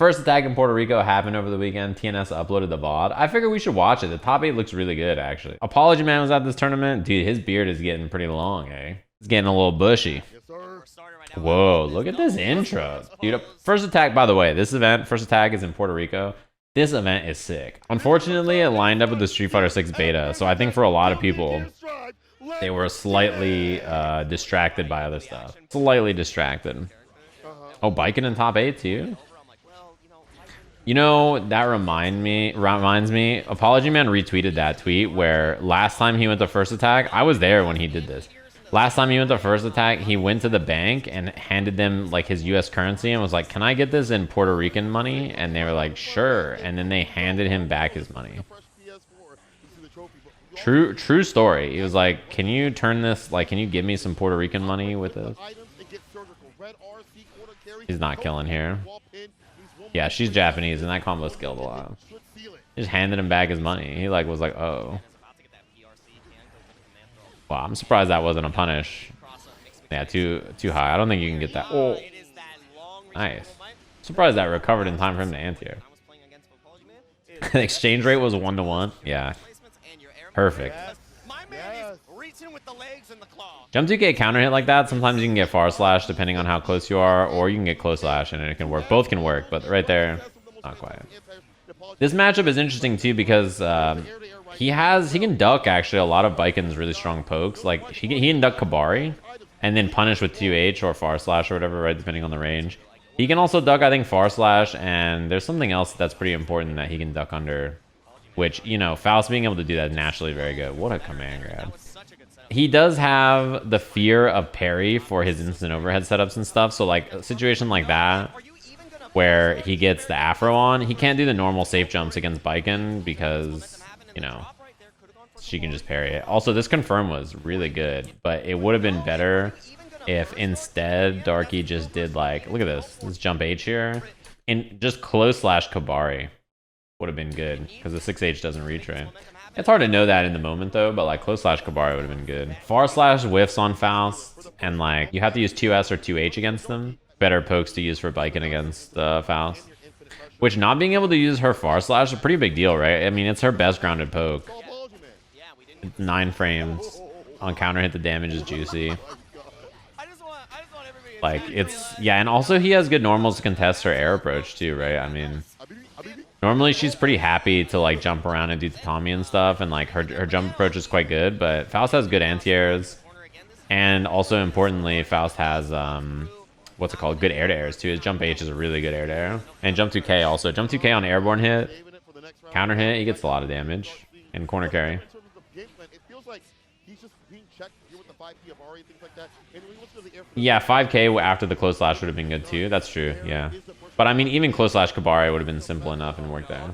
First attack in Puerto Rico happened over the weekend. TNS uploaded the VOD. I figured we should watch it. The top 8 looks really good, actually. Apologyman was at this tournament. Dude, his beard is getting pretty long, eh? It's getting a little bushy. Whoa, look at this intro. Dude, first attack, by the way, this event, first attack is in Puerto Rico. This event is sick. Unfortunately, it lined up with the Street Fighter 6 beta, so I think for a lot of people, they were slightly distracted by other stuff. Slightly distracted. Oh, Baiken in top 8 too? You know, that reminds me, Apologyman retweeted that tweet where last time he went to first attack, I was there when he did this. Last time he went to first attack, he went to the bank and handed them like his US currency and was like, can I get this in Puerto Rican money? And they were like, sure. And then they handed him back his money. True story. He was like, can you turn this, like, can you give me some Puerto Rican money with this? He's not killing here. Yeah, she's Japanese and that combo skilled a lot. Just handed him back his money. He like was like, oh. Wow, I'm surprised that wasn't a punish. Yeah, too high. I don't think you can get that. Oh, nice. Surprised that recovered in time for him to anti-air. The exchange rate was 1-to-1. Yeah, perfect. Jump 2K counter hit like that. Sometimes you can get far slash depending on how close you are, or you can get close slash and it can work. Both can work, but right there, not quite. This matchup is interesting too because he can duck actually a lot of Baiken's really strong pokes. Like he can duck Kabari and then punish with 2H or far slash or whatever, right? Depending on the range. He can also duck, I think, far slash, and there's something else that's pretty important that he can duck under, which, you know, Faust being able to do that is naturally very good. What a command grab. He does have the fear of parry for his instant overhead setups and stuff. So like a situation like that where he gets the afro on, he can't do the normal safe jumps against Baiken because, you know, she can just parry it. Also, this confirm was really good, but it would have been better if instead Darky just did like, look at this jump H here and just close slash Kabari would have been good because the 6H doesn't reach, right? It's hard to know that in the moment though, but like close slash Kabari would have been good. Far slash whiffs on Faust, and like you have to use 2S or 2H against them. Better pokes to use for Baiken against Faust. Which not being able to use her far slash is a pretty big deal, right? I mean, it's her best grounded poke. 9 frames on counter hit, the damage is juicy. Like it's, yeah, and also he has good normals to contest her air approach too, right? I mean, normally she's pretty happy to like jump around and do tatami and stuff, and like her jump approach is quite good, but Faust has good anti-airs, and also importantly Faust has what's it called, good air to airs too. His jump H is a really good air to air, and jump 2K also. Jump 2K on airborne hit, counter hit, he gets a lot of damage, and corner carry. Yeah, 5K after the close slash would have been good too. That's true, yeah. But I mean, even close slash Kabari would have been simple enough and worked there.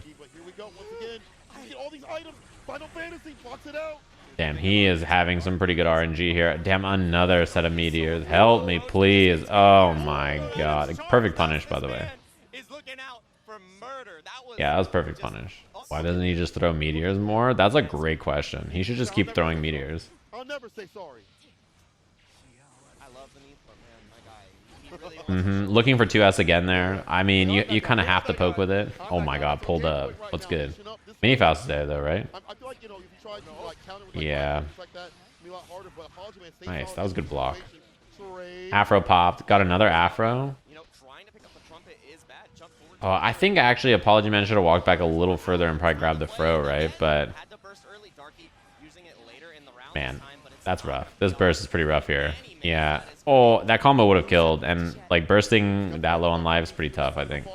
Damn, he is having some pretty good RNG here. Damn, another set of meteors. Help me, please. Oh my god. Perfect punish, by the way. Yeah, that was perfect punish. Why doesn't he just throw meteors more? That's a great question. He should just keep throwing meteors. I'll never say sorry. Looking for 2S again there. I mean, you kind of have to poke with it. Oh my god, pulled up. What's good? Mini Faust is there though, right? Yeah. Nice, that was a good block. Afro popped. Got another Afro. Oh, I think actually Apologyman should have walked back a little further and probably grabbed the fro, right? But man, that's rough. This burst is pretty rough here. Yeah. Oh, that combo would have killed, and like bursting that low on life is pretty tough, I think.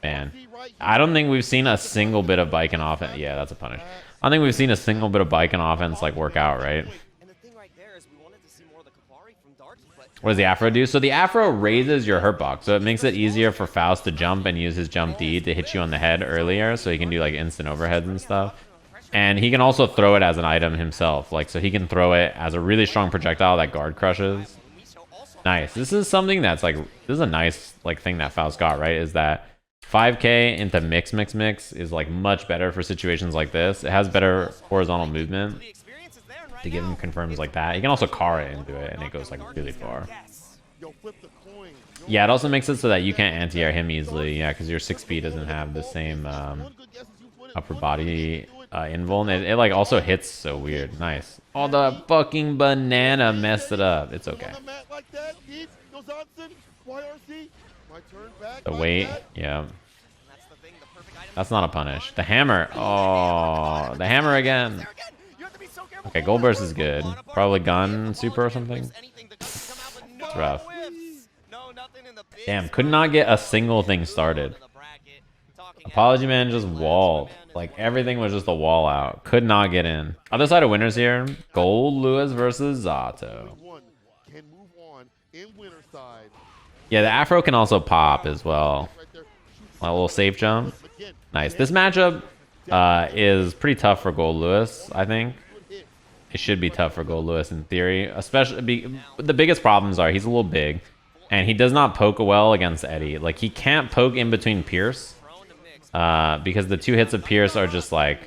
Man, I don't think we've seen a single bit of Baiken offense. Yeah, that's a punish. I don't think we've seen a single bit of Baiken offense like work out, right? What does the Afro do? So the Afro raises your hurt box, so it makes it easier for Faust to jump and use his jump D to hit you on the head earlier, so he can do like instant overheads and stuff. And he can also throw it as an item himself, like so he can throw it as a really strong projectile that guard crushes. Nice. This is something that's like, this is a nice like thing that Faust got, right? Is that 5K into mix is like much better for situations like this. It has better horizontal movement to give him confirms like that. You can also car it into it and it goes like really far. Yeah, it also makes it so that you can't anti-air him easily. Yeah, because your 6B doesn't have the same upper body invuln. It like also hits so weird. Nice. Oh, the fucking banana messed it up. It's okay. The weight, yeah. That's not a punish. The hammer. Oh, the hammer again. Okay, Gold Burst is good. Probably gun super or something. It's rough. Damn, could not get a single thing started. Apologyman just walled. Like, everything was just a wall out. Could not get in. Other side of winners here. Goldlewis versus Zato. Yeah, the Afro can also pop as well. A little safe jump. Nice. This matchup is pretty tough for Goldlewis, I think. It should be tough for Goldlewis in theory. Especially, the biggest problems are he's a little big. And he does not poke well against Eddie. Like, he can't poke in between Pierce. Because the 2 hits of Pierce are just like,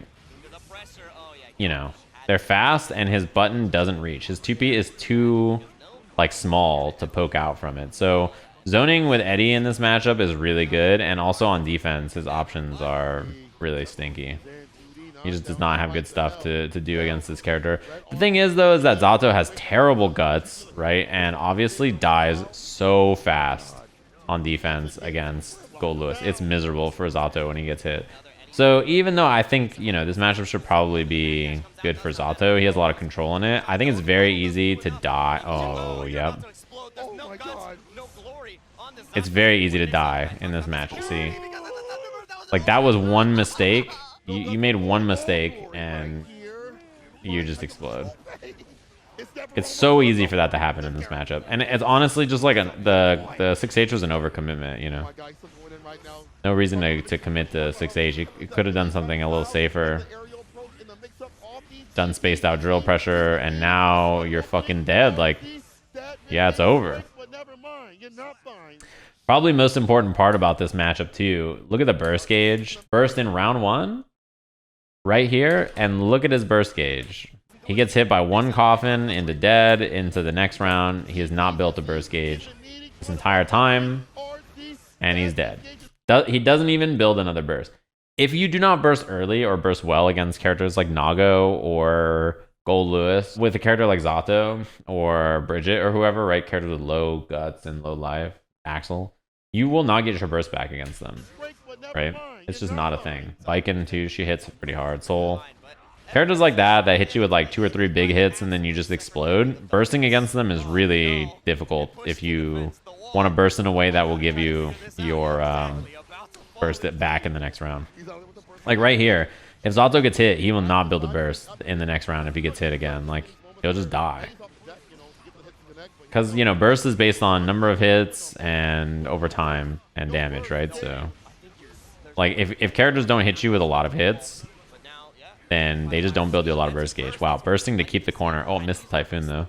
you know, they're fast and his button doesn't reach. His 2P is too, like, small to poke out from it. So, zoning with Eddie in this matchup is really good. And also on defense, his options are really stinky. He just does not have good stuff to do against this character. The thing is, though, is that Zato has terrible guts, right? And obviously dies so fast on defense against Goldlewis. It's miserable for Zato when he gets hit. So even though I think, you know, this matchup should probably be good for Zato, he has a lot of control in it. I think it's very easy to die. Oh, yep. It's very easy to die in this match, see? Like, that was one mistake. You made one mistake and you just explode. It's so easy for that to happen in this matchup. And it's honestly just like the 6H was an overcommitment, you know? No reason to commit to 6H. You could have done something a little safer. Done spaced out drill pressure, and now you're fucking dead. Like, yeah, it's over. Probably most important part about this matchup, too. Look at the burst gauge. Burst in round 1. Right here, and look at his burst gauge. He gets hit by 1 coffin into dead into the next round. He has not built a burst gauge this entire time, and he's dead. He doesn't even build another burst. If you do not burst early or burst well against characters like Nago or Goldlewis, with a character like Zato or Bridget or whoever, right? Characters with low guts and low life, Axel, you will not get your burst back against them, right? It's just not a thing. Baiken too, she hits pretty hard. Soul. Characters like that hit you with like 2 or 3 big hits and then you just explode. Bursting against them is really difficult if you want to burst in a way that will give you your burst it back in the next round. Like right here, if Zato gets hit, he will not build a burst in the next round if he gets hit again. Like, he'll just die. Because, you know, burst is based on number of hits and over time and damage, right? So, like, if characters don't hit you with a lot of hits, then they just don't build you a lot of burst gauge. Wow, bursting to keep the corner. Oh, missed the Typhoon, though.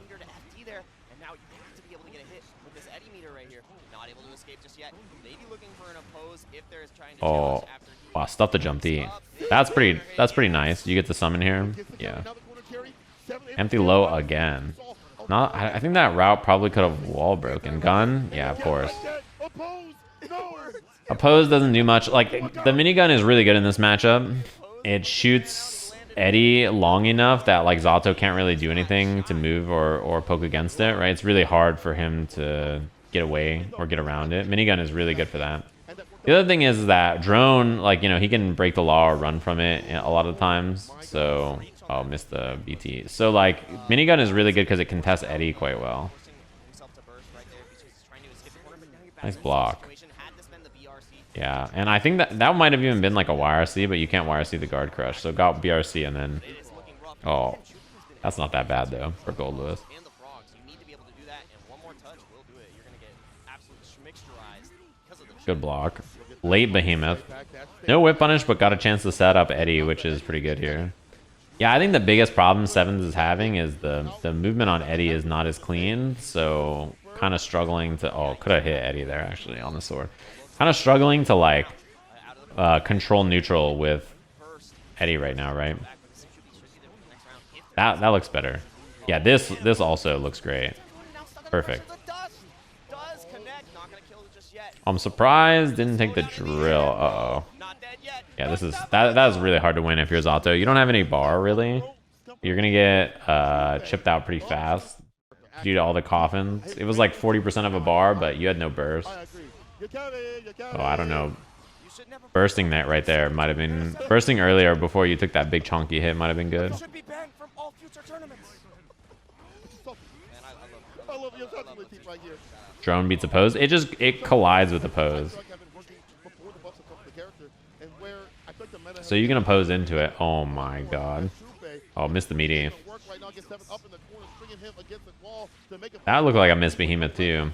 Oh, wow, stuff the jump D. That's pretty nice. You get the summon here. Yeah. Empty low again. Not. I think that route probably could have wall broken. Gun? Yeah, of course. Oppose doesn't do much. Like, the minigun is really good in this matchup. It shoots Eddie long enough that, like, Zato can't really do anything to move or poke against it, right? It's really hard for him to get away or get around it. Minigun is really good for that. The other thing is that drone, like, you know, he can break the law or run from it a lot of times. So, oh, missed the BT. So, like, minigun is really good because it can test Eddie quite well. Nice block. Yeah, and I think that might have even been like a YRC, but you can't YRC the guard crush. So got BRC and then, oh, that's not that bad though for Goldlewis. Good block. Late Behemoth. No whip punish, but got a chance to set up Eddie, which is pretty good here. Yeah, I think the biggest problem Sevens is having is the movement on Eddie is not as clean, so kind of struggling to, oh, could have hit Eddie there actually on the sword. Kind of struggling to, like, control neutral with Eddie right now, right? That looks better. Yeah, this also looks great. Perfect. I'm surprised didn't take the drill. Uh-oh. Yeah, this is that is really hard to win if you're Zato. You don't have any bar really. You're gonna get chipped out pretty fast due to all the coffins. It was like 40% of a bar, but you had no burst. Oh, I don't know. Bursting that right there might have been bursting earlier before you took that big chunky hit might have been good. Drone beats a pose. It collides with the pose. So you can oppose into it. Oh my god. Oh, missed the meaty. That looked like a missed behemoth too.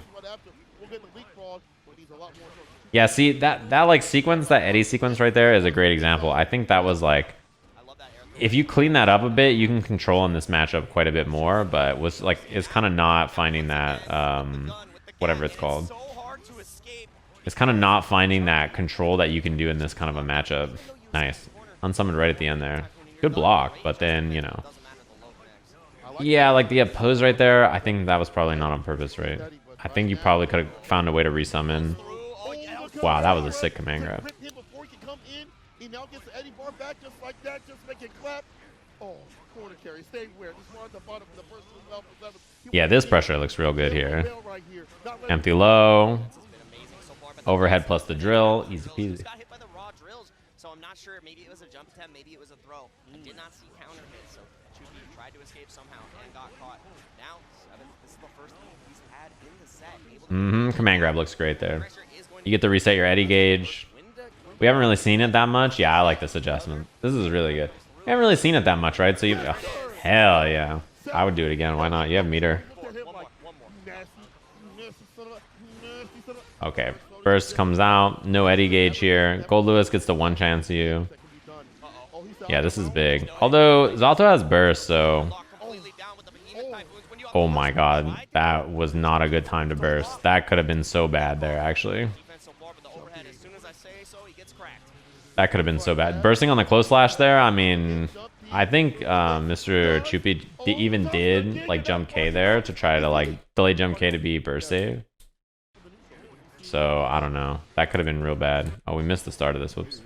Yeah, see that like sequence, that Eddie sequence right there is a great example. I think that was like, if you clean that up a bit, you can control in this matchup quite a bit more. But was like, it's kind of not finding that whatever it's called. It's kind of not finding that control that you can do in this kind of a matchup. Nice. Unsummoned right at the end there. Good block, but then, you know. Yeah, like the oppose right there, I think that was probably not on purpose, right? I think you probably could have found a way to resummon. Wow, that was a sick command grab. Yeah, this pressure looks real good here. Empty low. Overhead plus the drill. Easy peasy. So I'm not sure. Maybe it was a jump attempt. Maybe it was a throw. I did not see counter hit. So Chupi tried to escape somehow and got caught. Now, this is the first thing he's had in the set. Command grab looks great there. You get to reset your Eddie gauge. We haven't really seen it that much. Yeah, I like this adjustment. This is really good. We haven't really seen it that much, right? So you... Oh, hell yeah. I would do it again. Why not? You have meter. Okay. Burst comes out. No Eddie gauge here. Goldlewis gets the one chance you. Yeah, this is big. Although, Zato has burst, so... Oh my god. That was not a good time to burst. That could have been so bad there, actually. That could have been so bad. Bursting on the close slash there, I mean... I think Mr. Chupi even did, like, jump K there to try to, like, delay jump K to be burst save. So, I don't know. That could have been real bad. Oh, we missed the start of this. Whoops.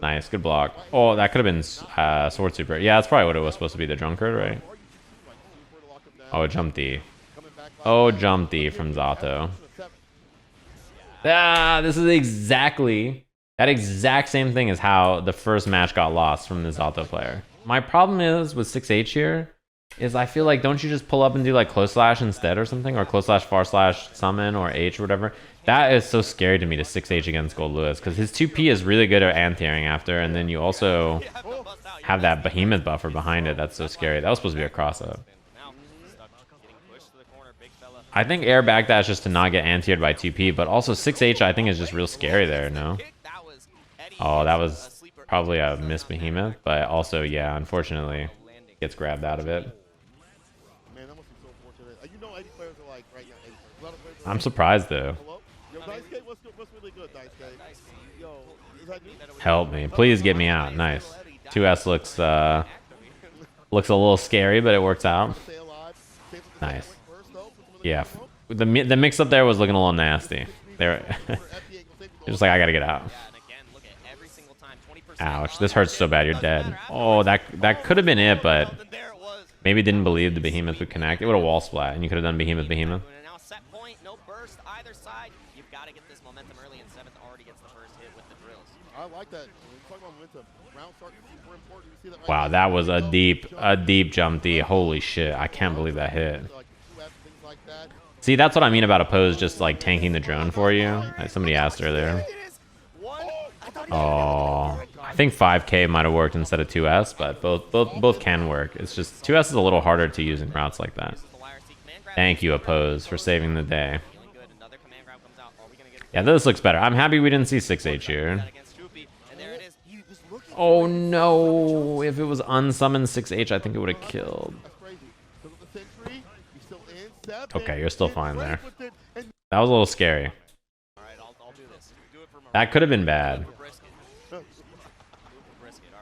Nice. Good block. Oh, that could have been Sword Super. Yeah, that's probably what it was supposed to be. The drunkard, right? Oh, jump D. Oh, jump D from Zato. Ah, this is exactly... That exact same thing is how the first match got lost from the Zato player. My problem is with 6H here, is I feel like, don't you just pull up and do like close slash instead or something? Or close slash, far slash, summon, or H or whatever. That is so scary to me to 6H against Goldlewis, because his 2P is really good at anti-airing after, and then you also have that behemoth buffer behind it. That's so scary. That was supposed to be a cross-up. I think air backdash just to not get anti-aired by 2P, but also 6H I think is just real scary there, no? Oh, that was probably a missed behemoth, but also, yeah, unfortunately, gets grabbed out of it. I'm surprised, though. Help me. Please get me out. Nice. 2S looks a little scary, but it works out. Nice. Yeah. The mix-up there was looking a little nasty. They're just like, I gotta get out. Ouch, this hurts so bad, you're dead. Oh, that could have been it, but maybe didn't believe the behemoth would connect. It would have wall splat, and you could have done behemoth. Wow, that was a deep jump D. Holy shit, I can't believe that hit. See, that's what I mean about oppose just like tanking the drone for you. Somebody asked earlier. Oh, I think 5K might have worked instead of 2S, but both can work. It's just 2S is a little harder to use in routes like that. Thank you, oppose, for saving the day. Yeah, this looks better. I'm happy we didn't see 6H here. Oh no! If it was unsummoned 6H, I think it would have killed. Okay, you're still fine there. That was a little scary.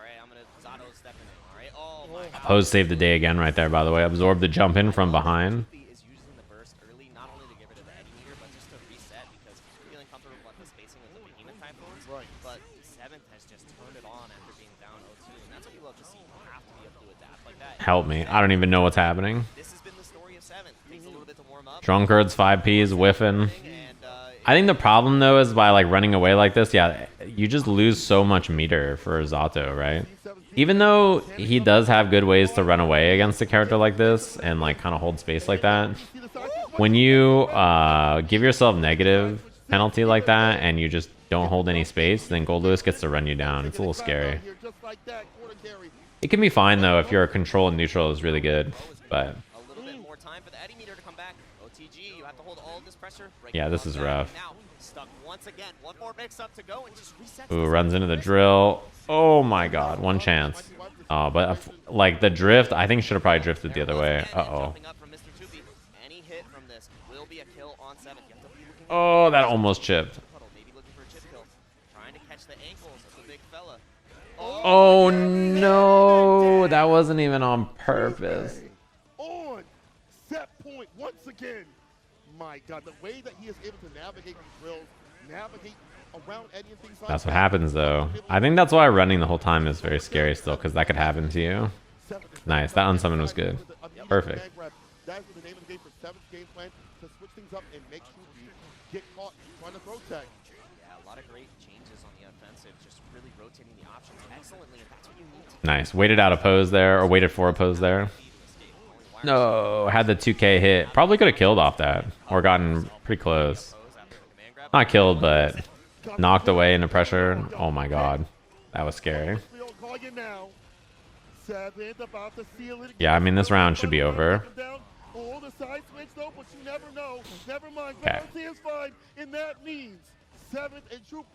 right, I'm gonna Zato stepping in. All right, oh my God. Pose saved the day again right there, by the way. Absorb the jump in from behind. Is using the burst early, not only to get rid of the Eddie meter, but just to reset because feeling comfortable with the spacing with the Behemoth Typhoons. Right. But 7th has just turned it on after being down 0-2, and that's what you love to see. You have to be able to adapt like that. Help me. I don't even know what's happening. This has been the story of 7th. Takes a little bit to warm up. Drunkards, 5Ps, whiffing. And, I think the problem though is by like running away like this, yeah, you just lose so much meter for Zato, right? Even though he does have good ways to run away against a character like this and like kind of hold space like that, when you give yourself negative penalty like that and you just don't hold any space, then Goldlewis gets to run you down. It's a little scary. It can be fine though if your control and neutral is really good, but a little bit more time for the Eddie meter to come back. OTG, you have to hold all of this pressure. yeah, this is rough. Now, stuck once again. One more mix up to go and just reset. Ooh, runs into the drill. Oh my god, one chance. Oh, but like the drift, I think should have probably drifted the other way. Uh-oh. Jumping up from Mr. Tupi. Any hit from this will be a kill on 7th. You have to be looking Oh, that almost chipped. maybe looking for a chip kill. Trying to catch the ankles of the big fella. Oh no, that wasn't even on purpose. On set point once again. My God, the way that he is able to navigate these drills, navigate around Eddie and things like That's what that. happens though. I think that's why running the whole time is very scary still, because that could happen to you. Nice, that unsummon was good. Perfect. That's the name of the game for 7th game plan, to switch things up and make sure you get caught trying to throw tag. Yeah, a lot of great changes on the offensive, just really rotating the options excellently, and that's what you need to Nice. Waited out a pose there, or waited for a pose there. No, had the 2K hit. Probably could have killed off that, or gotten pretty close. Not killed, but knocked away into pressure. Oh my god, that was scary. Yeah, I mean this round should be over. Okay. And that means 7th and Trupe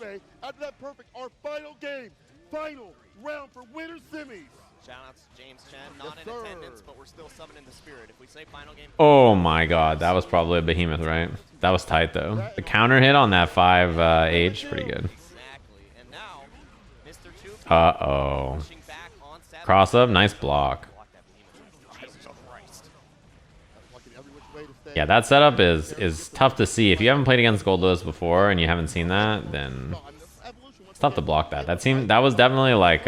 out of that perfect our final game, final round for winner semis. Shout out to James Chen, not in attendance, but we're still summoning the spirit. If we say final game. Oh my god, that was probably a behemoth, right? That was tight though. The counter hit on that 5H, pretty good. Exactly. And now, Mr. Tupi Uh-oh. pushing back on 7th. Cross up, nice block. Block that behemoth. Jesus Christ. Yeah, that setup is tough to see. If you haven't played against Goldlewis before and you haven't seen that, then it's tough to block that. That was definitely like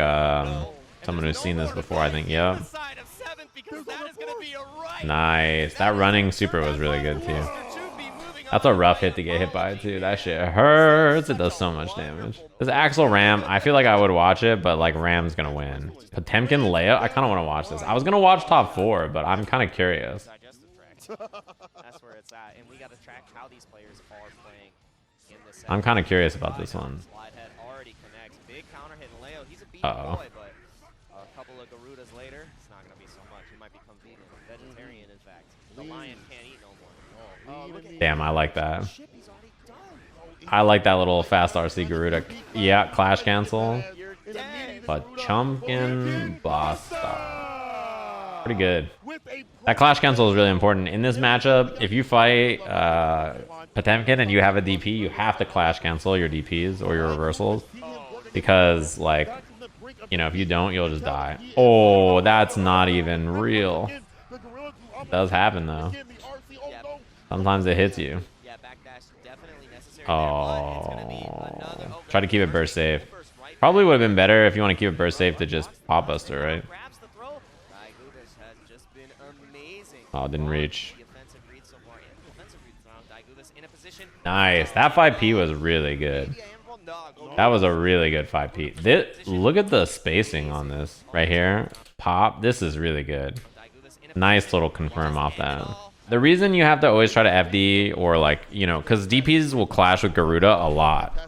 someone who's seen this before, I think. Yep. Side of 7th, because that is going to be a right. Nice. That running super was really good too. Mr. Tupi moving That's a rough hit to get hit by too. That shit hurts. It does so much damage. This Axel Ram, I feel like I would watch it, but like Ram's gonna win. Potemkin Leia, I kind of want to watch this. I was gonna watch top 4, but I'm kind of curious. digestive tract. That's where it's at, and we got to track how these players are playing in this set. I'm kind of curious about this one. Slide head already connects. Big counter hit in Leo. He's a beat Uh-oh. boy, but a couple of Garudas later, it's not going to be so much. He might become vegan, vegetarian, in fact. The lion can't eat no more. Look at Damn, I like that. ship he's already done. I like that little fast RC Garuda. Yeah, clash cancel. You're dead. Potemkin Basta. Pretty good. That clash cancel is really important. In this matchup, if you fight Potemkin and you have a DP, you have to clash cancel your DPs or your reversals. Because, like, you know, if you don't, you'll just die. Oh, that's not even real. It does happen, though. Sometimes it hits you. Yeah, backdash definitely necessary. Oh. Try to keep it burst safe. Probably would have been better if you want to keep it burst safe to just pop buster, right? Grabs the throw. Diegubis has just been amazing. Oh, didn't reach. The offensive read so far. And the offensive read now. Diegubis in a position. Nice. That 5P was really good. That was a really good 5P. Look at the spacing on this right here. Pop. This is really good. Nice little confirm off that. The reason you have to always try to FD or like, you know, because DPs will clash with Garuda a lot.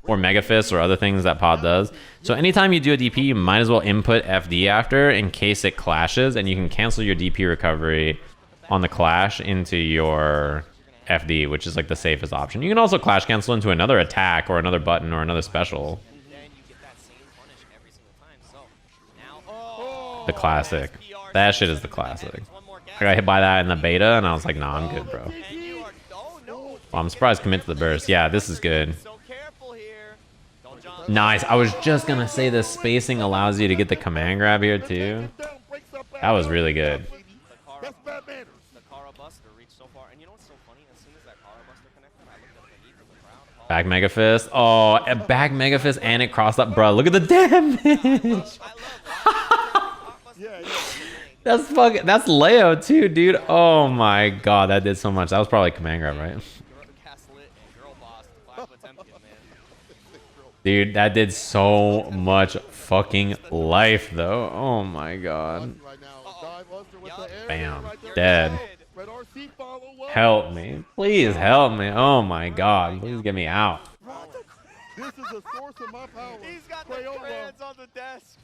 Or Mega Fist or other things that Pod does. So anytime you do a DP, you might as well input FD after in case it clashes, and you can cancel your DP recovery on the clash into your FD, which is like the safest option. You can also clash cancel into another attack or another button or another special. Then you get that same punish every single time. So now, The classic. That shit is the classic. I got hit by that in the beta, and I was like, nah, I'm good, bro. and you are, oh no. Well, I'm surprised commit to the burst. Yeah, this is good. So careful here. Don't jump. Nice. I was just gonna say the spacing allows you to get the command grab here too. That was really good. That's bad manners. The Kara Buster reached so far, and you know what's so funny? As soon as that Kara Buster connected, I looked at the heat from the crowd. Back Mega Fist. Oh, a back Mega Fist and it crossed up. Bro, look at the damage. That's fucking. That's Leo too, dude. Oh my god, that did so much. That was probably command grab, right? Dude, that did so much fucking life, though. Oh my god. Bam. Dead. Help me. Please help me. Oh my god. Please get me out. This is a source of my power. He's got the commands on the desk.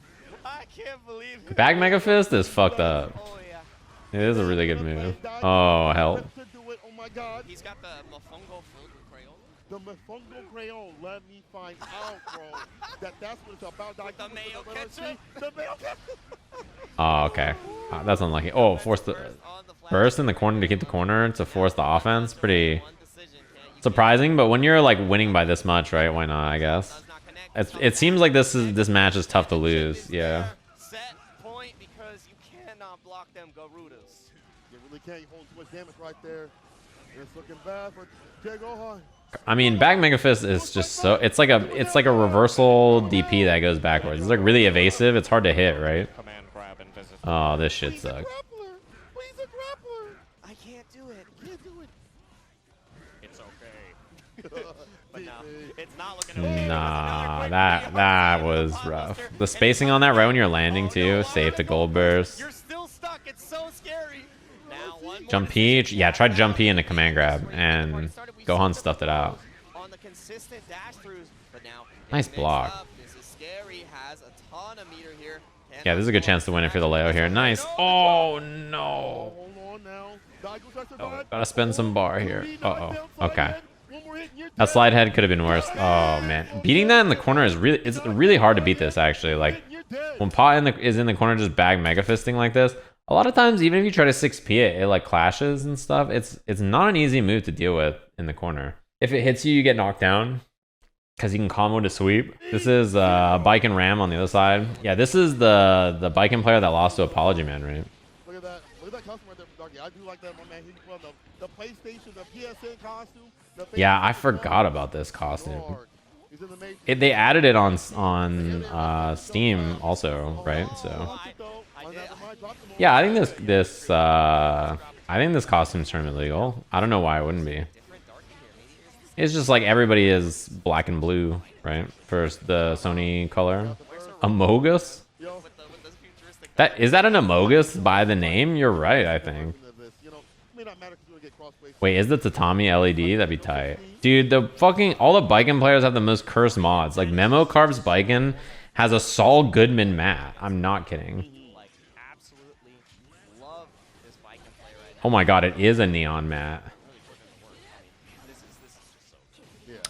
I can't believe it. Back Mega Fist is fucked up. Oh, yeah. It is a really good move. Oh, help. He's got the Mofongo filled with Crayola. The Mofongo Crayon, let me find out, bro. That's what it's about. With the mayo ketchup. The mayo ketchup. Oh, okay. That's unlucky. Oh, force the burst in the corner to keep the corner to force the offense. Pretty surprising, but when you're like winning by this much, right? Why not? I guess. It seems like this match is tough to lose. Yeah. Set point because you cannot block them Garudas. You really can't hold too much damage right there. It's looking bad for JGohan. I mean, back Mega Fist is just so it's like a reversal DP that goes backwards. It's like really evasive. It's hard to hit, right? Oh, this shit sucks. I can't do it. Can't do it. It's okay. But no, it's not looking okay. Nah, that was rough. The spacing on that right when you're landing too, safe to gold burst. You're still stuck. It's so scary. Now one Jump P, yeah, try to jump P into command grab, and Gohan stuffed it out. On the consistent dash throughs, but now Nice block. This is scary. Has a ton of meter here. Yeah, this is a good chance to win if you're the Leo here. Nice. Oh no. Hold on now. Oh, gotta spend some bar here. Uh-oh. Okay. That slide head could have been worse. Oh man, beating that in the corner is it's really hard to beat this actually. Like when Pot is in the corner just bag mega fisting like this, a lot of times even if you try to 6P it like clashes and stuff. It's not an easy move to deal with in the corner. If it hits you, you get knocked down because you can combo to sweep. This is Baiken Ram on the other side. Yeah, this is the Baiken player that lost to Apologyman, right? Look at that. Look at that customer there, Darky. I do like that, my man. He's from the PlayStation, the PSN costume. Yeah, I forgot about this costume. They added it on Steam also, right? So yeah, I think this costume's tournament legal. I don't know why it wouldn't be. It's just like everybody is black and blue, right? For the Sony color. Amogus? That is that an Amogus by the name? You're right, I think. Wait, is the Tatami LED? That'd be tight. Dude, all the Baiken players have the most cursed mods. Like Memo Carves Baiken has a Saul Goodman mat. I'm not kidding. Oh my god, it is a neon mat.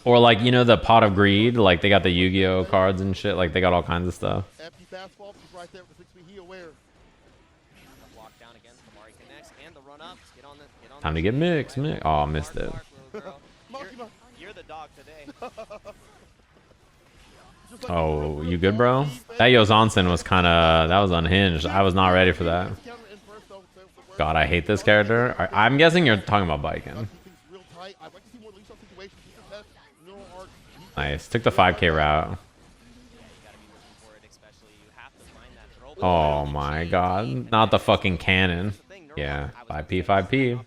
Or like, you know, the Pot of Greed, like they got the Yu-Gi-Oh cards and shit, like they got all kinds of stuff. Time to get mixed. Oh, missed it. You're the dog today. Oh, you good, bro? That Yozansen was that was unhinged. I was not ready for that. God, I hate this character. I'm guessing you're talking about Baiken. Nice. Took the 5K route. Oh my god. Not the fucking cannon. Yeah. 5P, 5P.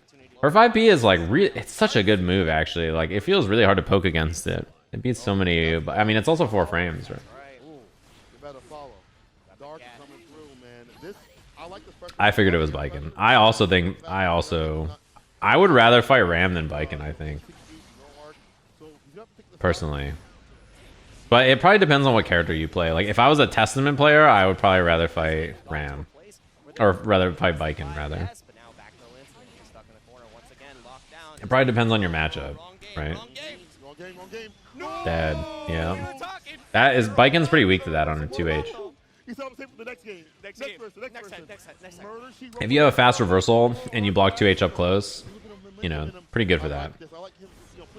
Or 5P is like, it's such a good move actually. Like, it feels really hard to poke against it. It beats so many, but I mean, it's also 4 frames, right? I figured it was Baiken. I would rather fight Ram than Baiken, I think. Personally. But it probably depends on what character you play. Like, if I was a Testament player, I would probably rather fight Ram. Or rather, fight Baiken, rather. It probably depends on your matchup, right? Dead, yeah. Baiken's pretty weak to that on a 2H. If you have a fast reversal and you block 2H up close, you know, pretty good for that.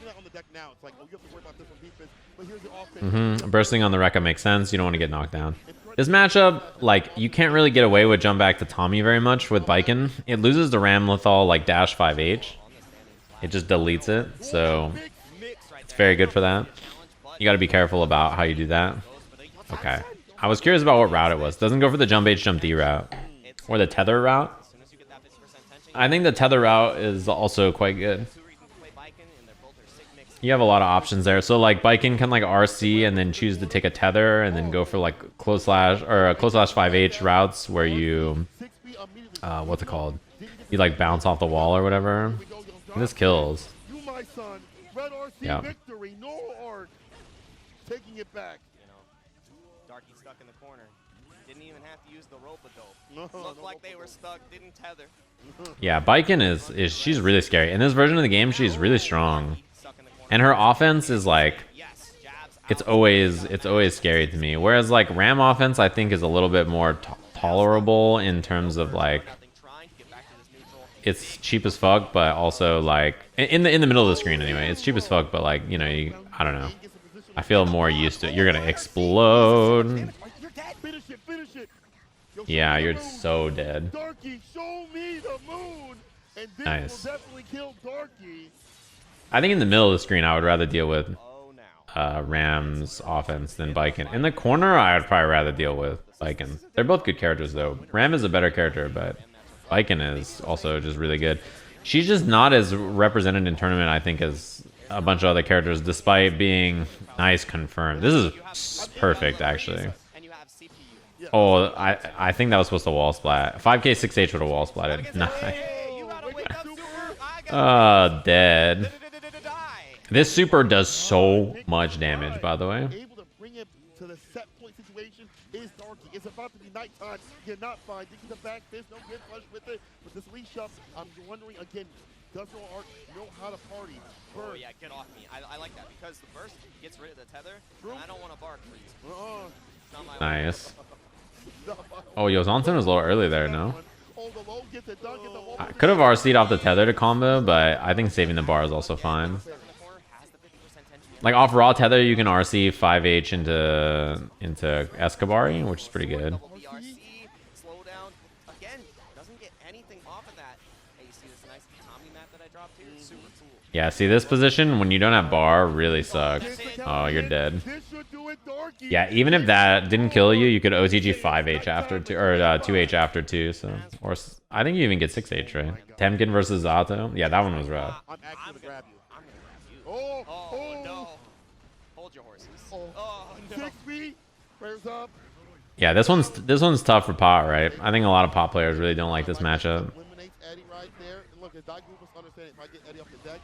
putting that on the deck now. It's like, oh, you have to worry about this on defense, but here's the offense. Bursting on the Rekka makes sense. You don't want to get knocked down. This matchup, like, you can't really get away with jump back to Tommy very much with Baiken. It loses the Ramlethal, like, dash 5H. It just deletes it, so it's very good for that. You got to be careful about how you do that. Okay. I was curious about what route it was. Doesn't go for the jump H, jump D route. Or the tether route. I think the tether route is also quite good. You have a lot of options there. So like Baiken can like RC and then choose to take a tether and then go for like close slash or close slash 5H routes where you what's it called? You like bounce off the wall or whatever. And this kills. Yeah. Taking it back. Darky stuck in the corner. Didn't even have to use the rope though. Looked like they were stuck, didn't tether. Yeah, Baiken is she's really scary. In this version of the game, she's really strong. And her offense is like it's always scary to me. Whereas like Ram offense I think is a little bit more tolerable in terms of like it's cheap as fuck, but also like in the middle of the screen anyway. It's cheap as fuck, but like, you know, I don't know. I feel more used to it. You're gonna explode. Yeah, you're so dead. Nice. I think in the middle of the screen, I would rather deal with Ram's offense than Baiken. In the corner, I would probably rather deal with Baiken. They're both good characters, though. Ram is a better character, but Baiken is also just really good. She's just not as represented in tournament, I think, as a bunch of other characters, despite being nice confirmed. This is perfect, actually. Oh, I think that was supposed to wall splat. 5k 6h would have wall splatted. Nice. Dead. This super does so much damage, by the way. Able to bring it to the set point situation is Darky. It's about to be nighttime. You're not fine. Digging the back fist, no good flush with it. With this leash up, I'm wondering again, does Neuralarch know how to party? Oh yeah, get off me. I like that because the burst gets rid of the tether, and I don't want to bark for you. Nice. Oh, Yozanton was a little early there, no? I could have RC'd off the tether to combo, but I think saving the bar is also fine. Like off raw tether, you can RC 5H into Escabari, which is pretty good. Yeah, see this position when you don't have bar really sucks. Oh, you're dead. Yeah, even if that didn't kill you, you could OTG 5H after 2 or 2H after 2. So, or I think you even get 6H, right? Potemkin versus Zato. Yeah, that one was rough. Oh no! Hold your horses. Oh no! Yeah, this one's tough for pot, right? I think a lot of pot players really don't like this matchup.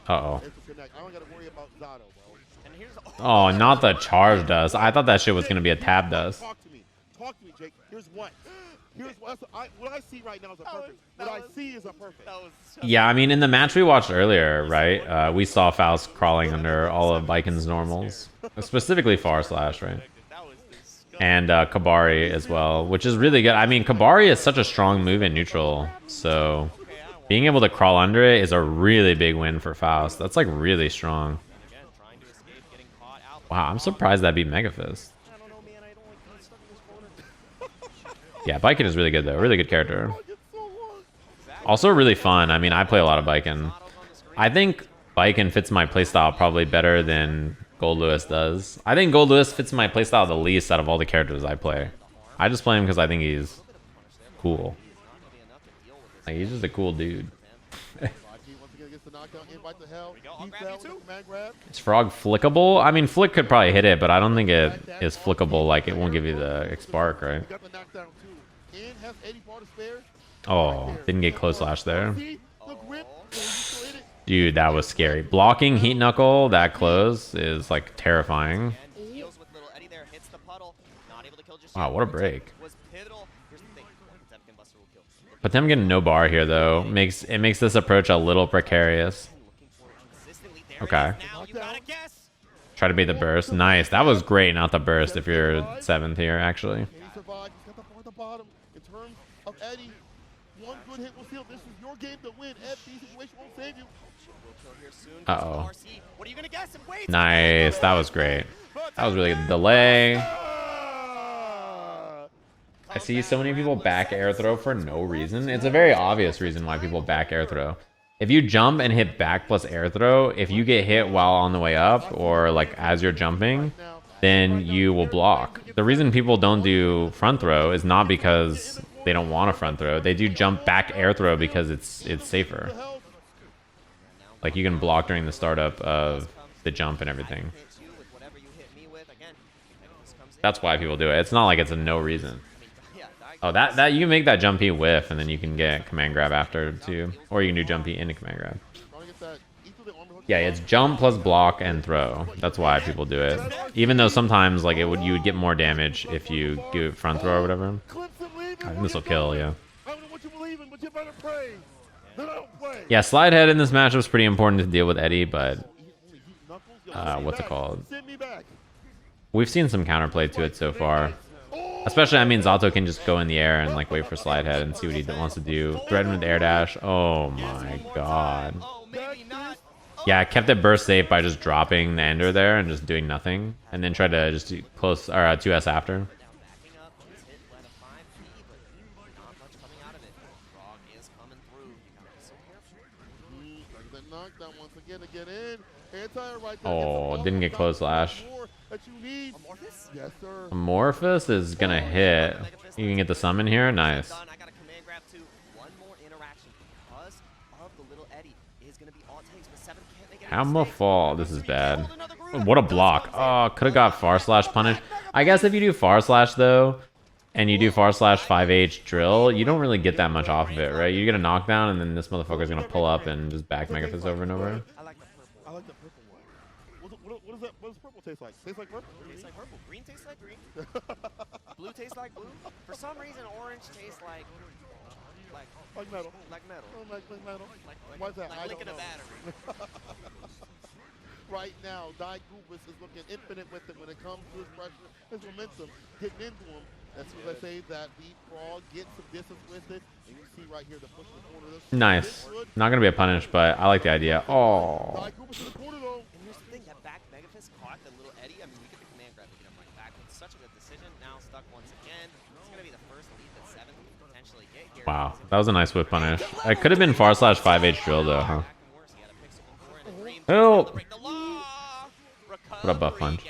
Uh-oh. Oh, not the charge dust. I thought that shit was gonna be a tab dust. Talk to me, Jake. Here's what I see right now is a perfect. What I see is a perfect. Yeah, I mean, in the match we watched earlier, right? We saw Faust crawling under all of Baiken's normals, specifically far slash, right? And Kabari as well, which is really good. I mean, Kabari is such a strong move in neutral, so being able to crawl under it is a really big win for Faust. That's like really strong. Wow, I'm surprised that beat Megafist. Yeah, Baiken is really good though. Really good character. Also really fun. I mean, I play a lot of Baiken. I think Baiken fits my playstyle probably better than Goldlewis does. I think Goldlewis fits my playstyle the least out of all the characters I play. I just play him because I think he's cool. Like, he's just a cool dude. Is Frog flickable? I mean, Flick could probably hit it, but I don't think it is flickable. Like, it won't give you the spark, right? Oh, didn't get close slash there. Dude, that was scary. Blocking Heat Knuckle that close is like terrifying. Wow, what a break. Potemkin no bar here though. Makes this approach a little precarious. Okay. Try to beat the burst. Nice. That was great, not the burst if you're 7th here, actually. One good hit will seal. This is your game to win. FD situation won't save you. Uh-oh. What are you gonna guess? Wait. Nice. That was great. That was really good. Delay. I see so many people back air throw for no reason. It's a very obvious reason why people back air throw. If you jump and hit back plus air throw, if you get hit while on the way up or like as you're jumping, then you will block. The reason people don't do front throw is not because they don't want a front throw. They do jump back air throw because it's safer. Like you can block during the startup of the jump and everything. That's why people do it. It's not like it's a no reason. Oh, that you can make that jumpy whiff and then you can get command grab after too, or you can do jumpy into command grab. Yeah, it's jump plus block and throw. That's why people do it. Even though sometimes like you would get more damage if you do front throw or whatever. I think this will kill, yeah. Yeah, slide head in this matchup is pretty important to deal with Eddie, but what's it called? We've seen some counterplay to it so far. Especially, I mean, Zato can just go in the air and like wait for slide head and see what he wants to do. Threaten with air dash. Oh my god. Yeah, I kept it burst safe by just dropping the ender there and just doing nothing, and then tried to just do close or 2S after. Oh, didn't get close lash. Amorphous is gonna hit. You can get the summon here. Nice. Hammer fall. This is bad. What a block. Oh, could have got far slash punish. I guess if you do far slash though, and you do far slash 5H drill, you don't really get that much off of it, right? You get a knockdown, and then this motherfucker's gonna pull up and just back Mega Fist over and over. I like the purple one. What does purple taste like? Tastes like purple? Tastes like purple. Green tastes like green. Blue tastes like blue. For some reason, orange tastes like metal. Like metal. Oh, like metal. Why's that? Like licking a battery. Right now, Diegubis is looking infinite with it when it comes to his pressure, his momentum, hitting into him. As soon as I say that, the frog gets some distance with it, and you see right here the push in the corner. Nice. Not gonna be a punish, but I like the idea. Oh. Diegubis in the corner though. And here's the thing, that back Mega Fist caught the little Eddie. I mean, we get the command grab to get him right back. It's such a good decision. Now stuck once again. It's gonna be the first lead that 7 can potentially get here. Wow, that was a nice whip punish. It could have been far slash 5H drill though, huh? Help! What a buff punch.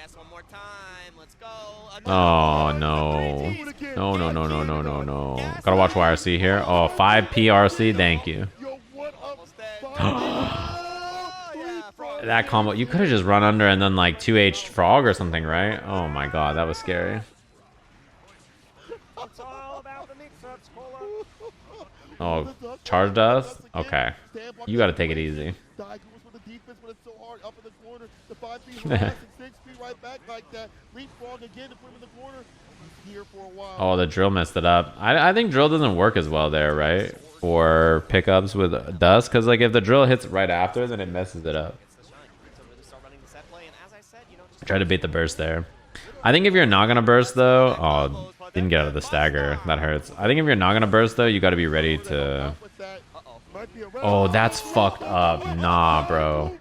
Oh no. No, no, no, no, no, no, no. Gotta watch YRC here. Oh, 5 PRC, thank you. That combo, you could have just run under and then like 2H frog or something, right? Oh my god, that was scary. Oh, charge dust? Okay. You gotta take it easy. Oh, the drill messed it up. I think drill doesn't work as well there, right? For pickups with dust, because like if the drill hits right after, then it messes it up. Try to bait the burst there. I think if you're not gonna burst though, oh, didn't get out of the stagger. That hurts. I think if you're not gonna burst though, you got to be ready to. Oh, that's fucked up. Nah, bro.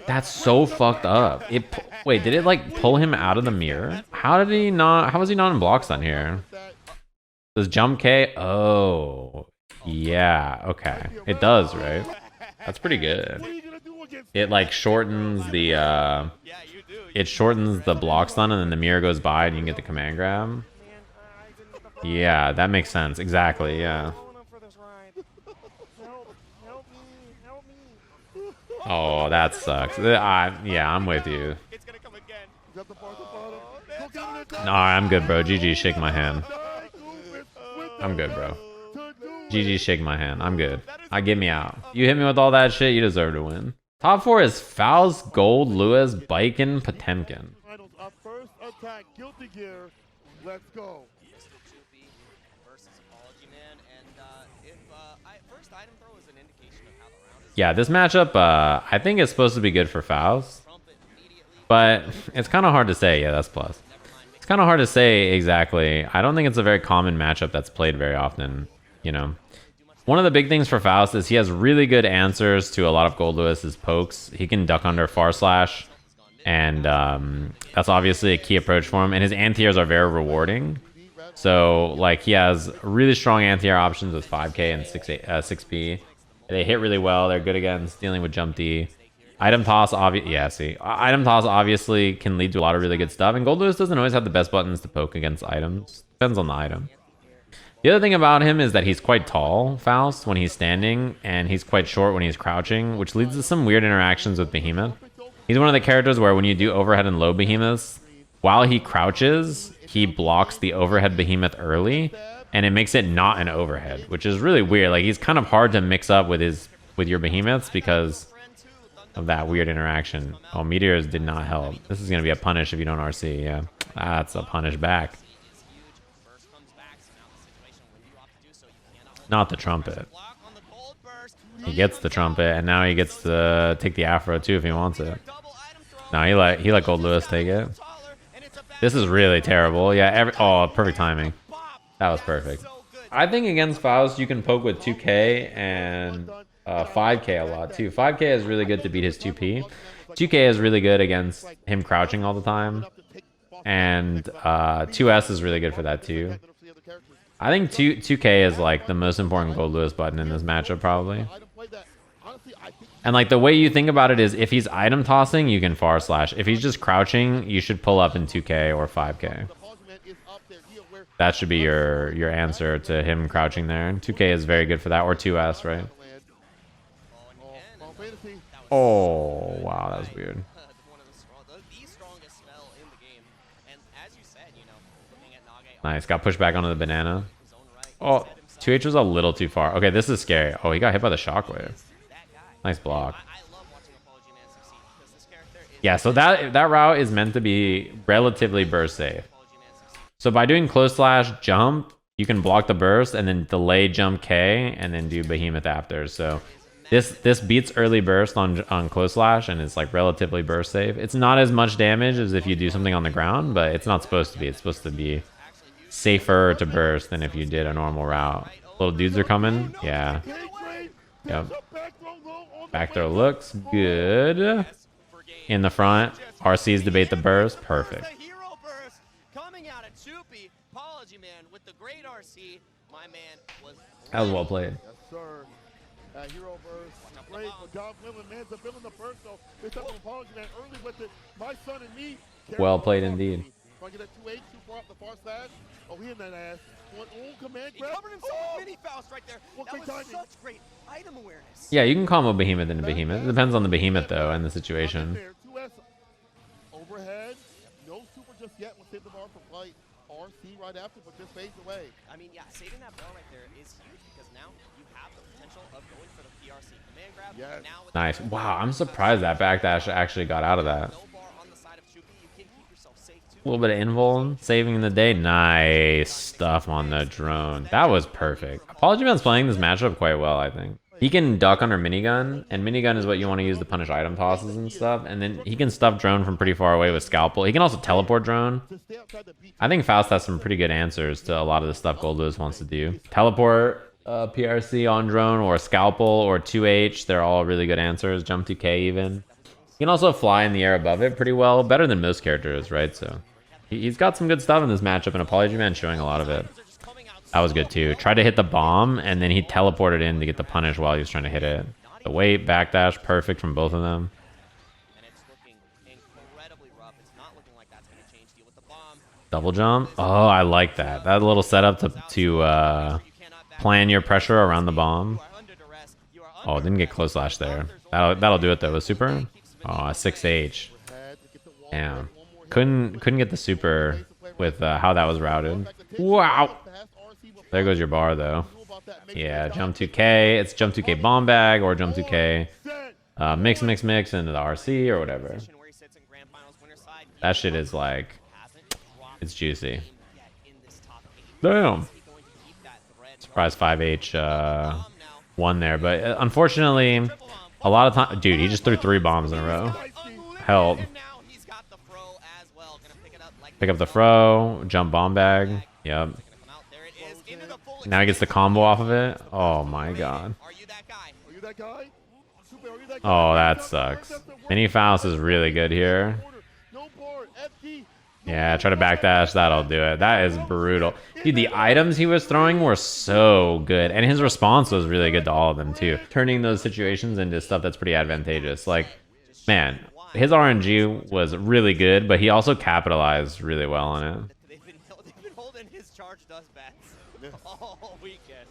That's so fucked up. Wait, did it like pull him out of the mirror? How did he not? How was he not in block stun here? Does jump K? Oh, yeah. Okay, it does, right? That's pretty good. It like shortens the it shortens the block stun, and then the mirror goes by, and you can get the command grab. Yeah, that makes sense. Exactly. Yeah. Oh, that sucks. Yeah, I'm with you. Nah, I'm good, bro. GG, shake my hand. I'm good, bro. GG, shake my hand. I'm good. Get me out. You hit me with all that shit, you deserve to win. Top 4 is Faust, Goldlewis, Baiken, Potemkin. First attack, guilty gear. Let's go. Versus Apologyman, and first item throw is an indication of how the round is. Yeah, this matchup, I think it's supposed to be good for Faust, but it's kind of hard to say. Yeah, that's plus. It's kind of hard to say exactly. I don't think it's a very common matchup that's played very often. you know. One of the big things for Faust is he has really good answers to a lot of Goldlewis's pokes. He can duck under far slash, and that's obviously a key approach for him. And his anti-airs are very rewarding. So, like, he has really strong anti-air options with 5k and 6p. They hit really well. They're good against dealing with jump D. Item toss, item toss obviously can lead to a lot of really good stuff. And Goldlewis doesn't always have the best buttons to poke against items. Depends on the item. The other thing about him is that he's quite tall, Faust, when he's standing, and he's quite short when he's crouching, which leads to some weird interactions with Behemoth. He's one of the characters where when you do overhead and low Behemoths, while he crouches, he blocks the overhead Behemoth early, and it makes it not an overhead, which is really weird. Like, he's kind of hard to mix up with your Behemoths because of that weird interaction. Oh, Meteors did not help. This is going to be a punish if you don't RC, yeah. That's a punish back. Not the trumpet. He gets the trumpet, and now he gets to take the afro too if he wants it. No, he let Goldlewis take it. This is really terrible. Yeah, oh, perfect timing. That was perfect. I think against Faust, you can poke with 2k and 5k a lot too. 5k is really good to beat his 2p. 2k is really good against him crouching all the time. And 2s is really good for that too. I think 2k is like the most important Goldlewis button in this matchup probably. And like the way you think about it is if he's item tossing, you can far slash. If he's just crouching, you should pull up in 2k or 5k. That should be your answer to him crouching there. 2k is very good for that, or 2s, right? Oh, wow, that was weird. Nice, got pushed back onto the banana. Oh, 2H was a little too far. Okay, this is scary. Oh, he got hit by the shockwave. Nice block. Yeah, so that route is meant to be relatively burst safe. So by doing close slash jump, you can block the burst and then delay jump K and then do Behemoth after. So this beats early burst on close slash and it's like relatively burst safe. It's not as much damage as if you do something on the ground, but it's not supposed to be. It's supposed to be safer to burst than if you did a normal route. Little dudes are coming. Yeah. Yep. Back throw looks good. In the front. RCs debate the burst. Perfect. That was well played. Yes, sir. Hero burst. Great. But God willing, man's a villain the burst, so it's up to Apologyman early with it. My son and me. Well played indeed. Trying to get that 2H, too far up the far side. Oh, he in that ass. One command grab. He covered himself with mini Faust right there. That was such great item awareness. Yeah, you can combo Behemoth into Behemoth. It depends on the Behemoth, though, and the situation. 2S overhead. No super just yet. We'll save the bar for flight. RC right after, but just fades away. I mean, yeah, saving that bar right there is huge because now you have the potential of going for the PRC command grab. Yes. Now with Nice. Wow, I'm surprised that backdash actually got out of that. no bar on the side of Chupi, you can keep yourself safe too. A little bit of invul, saving the day. Nice stuff on the drone. That was perfect. Apologyman's playing this matchup quite well, I think. He can duck under minigun, and minigun is what you want to use to punish item tosses and stuff. And then he can stuff drone from pretty far away with scalpel. He can also teleport drone. I think Faust has some pretty good answers to a lot of the stuff Goldlewis wants to do. Teleport, PRC on drone, or scalpel, or 2H. They're all really good answers. Jump 2K even. He can also fly in the air above it pretty well. Better than most characters, right? So he's got some good stuff in this matchup, and Apologyman showing a lot of it. That was good too. Tried to hit the bomb, and then he teleported in to get the punish while he was trying to hit it. The weight, backdash, perfect from both of them. And it's looking incredibly rough. It's not looking like that's going to change. Deal with the bomb. Double jump. Oh, I like that. That little setup to plan your pressure around the bomb. Oh, didn't get close slash there. That'll do it though. With super. Oh, a 6H. Damn. Couldn't get the super with how that was routed. Wow. There goes your bar though. Yeah, jump 2K. It's jump 2K bomb bag or jump 2K mix into the RC or whatever. That shit is like, it's juicy. Damn. Surprise 5H won there, but unfortunately, a lot of time, dude, he just threw 3 bombs in a row. Help. Pick up the fro, jump bomb bag. Yep. Into the full Now he gets the combo off of it. Oh my god. Are you that guy? Are you that guy? Super, are you that Oh, guy? that sucks. Mini Faust is really good here. No board. FG. Yeah, try to backdash. That'll do it. That is brutal. Dude, the items he was throwing were so good. And his response was really good to all of them, too. Turning those situations into stuff that's pretty advantageous. Like, man, his RNG was really good, but he also capitalized really well on it. They've been holding his charge does bats all weekend.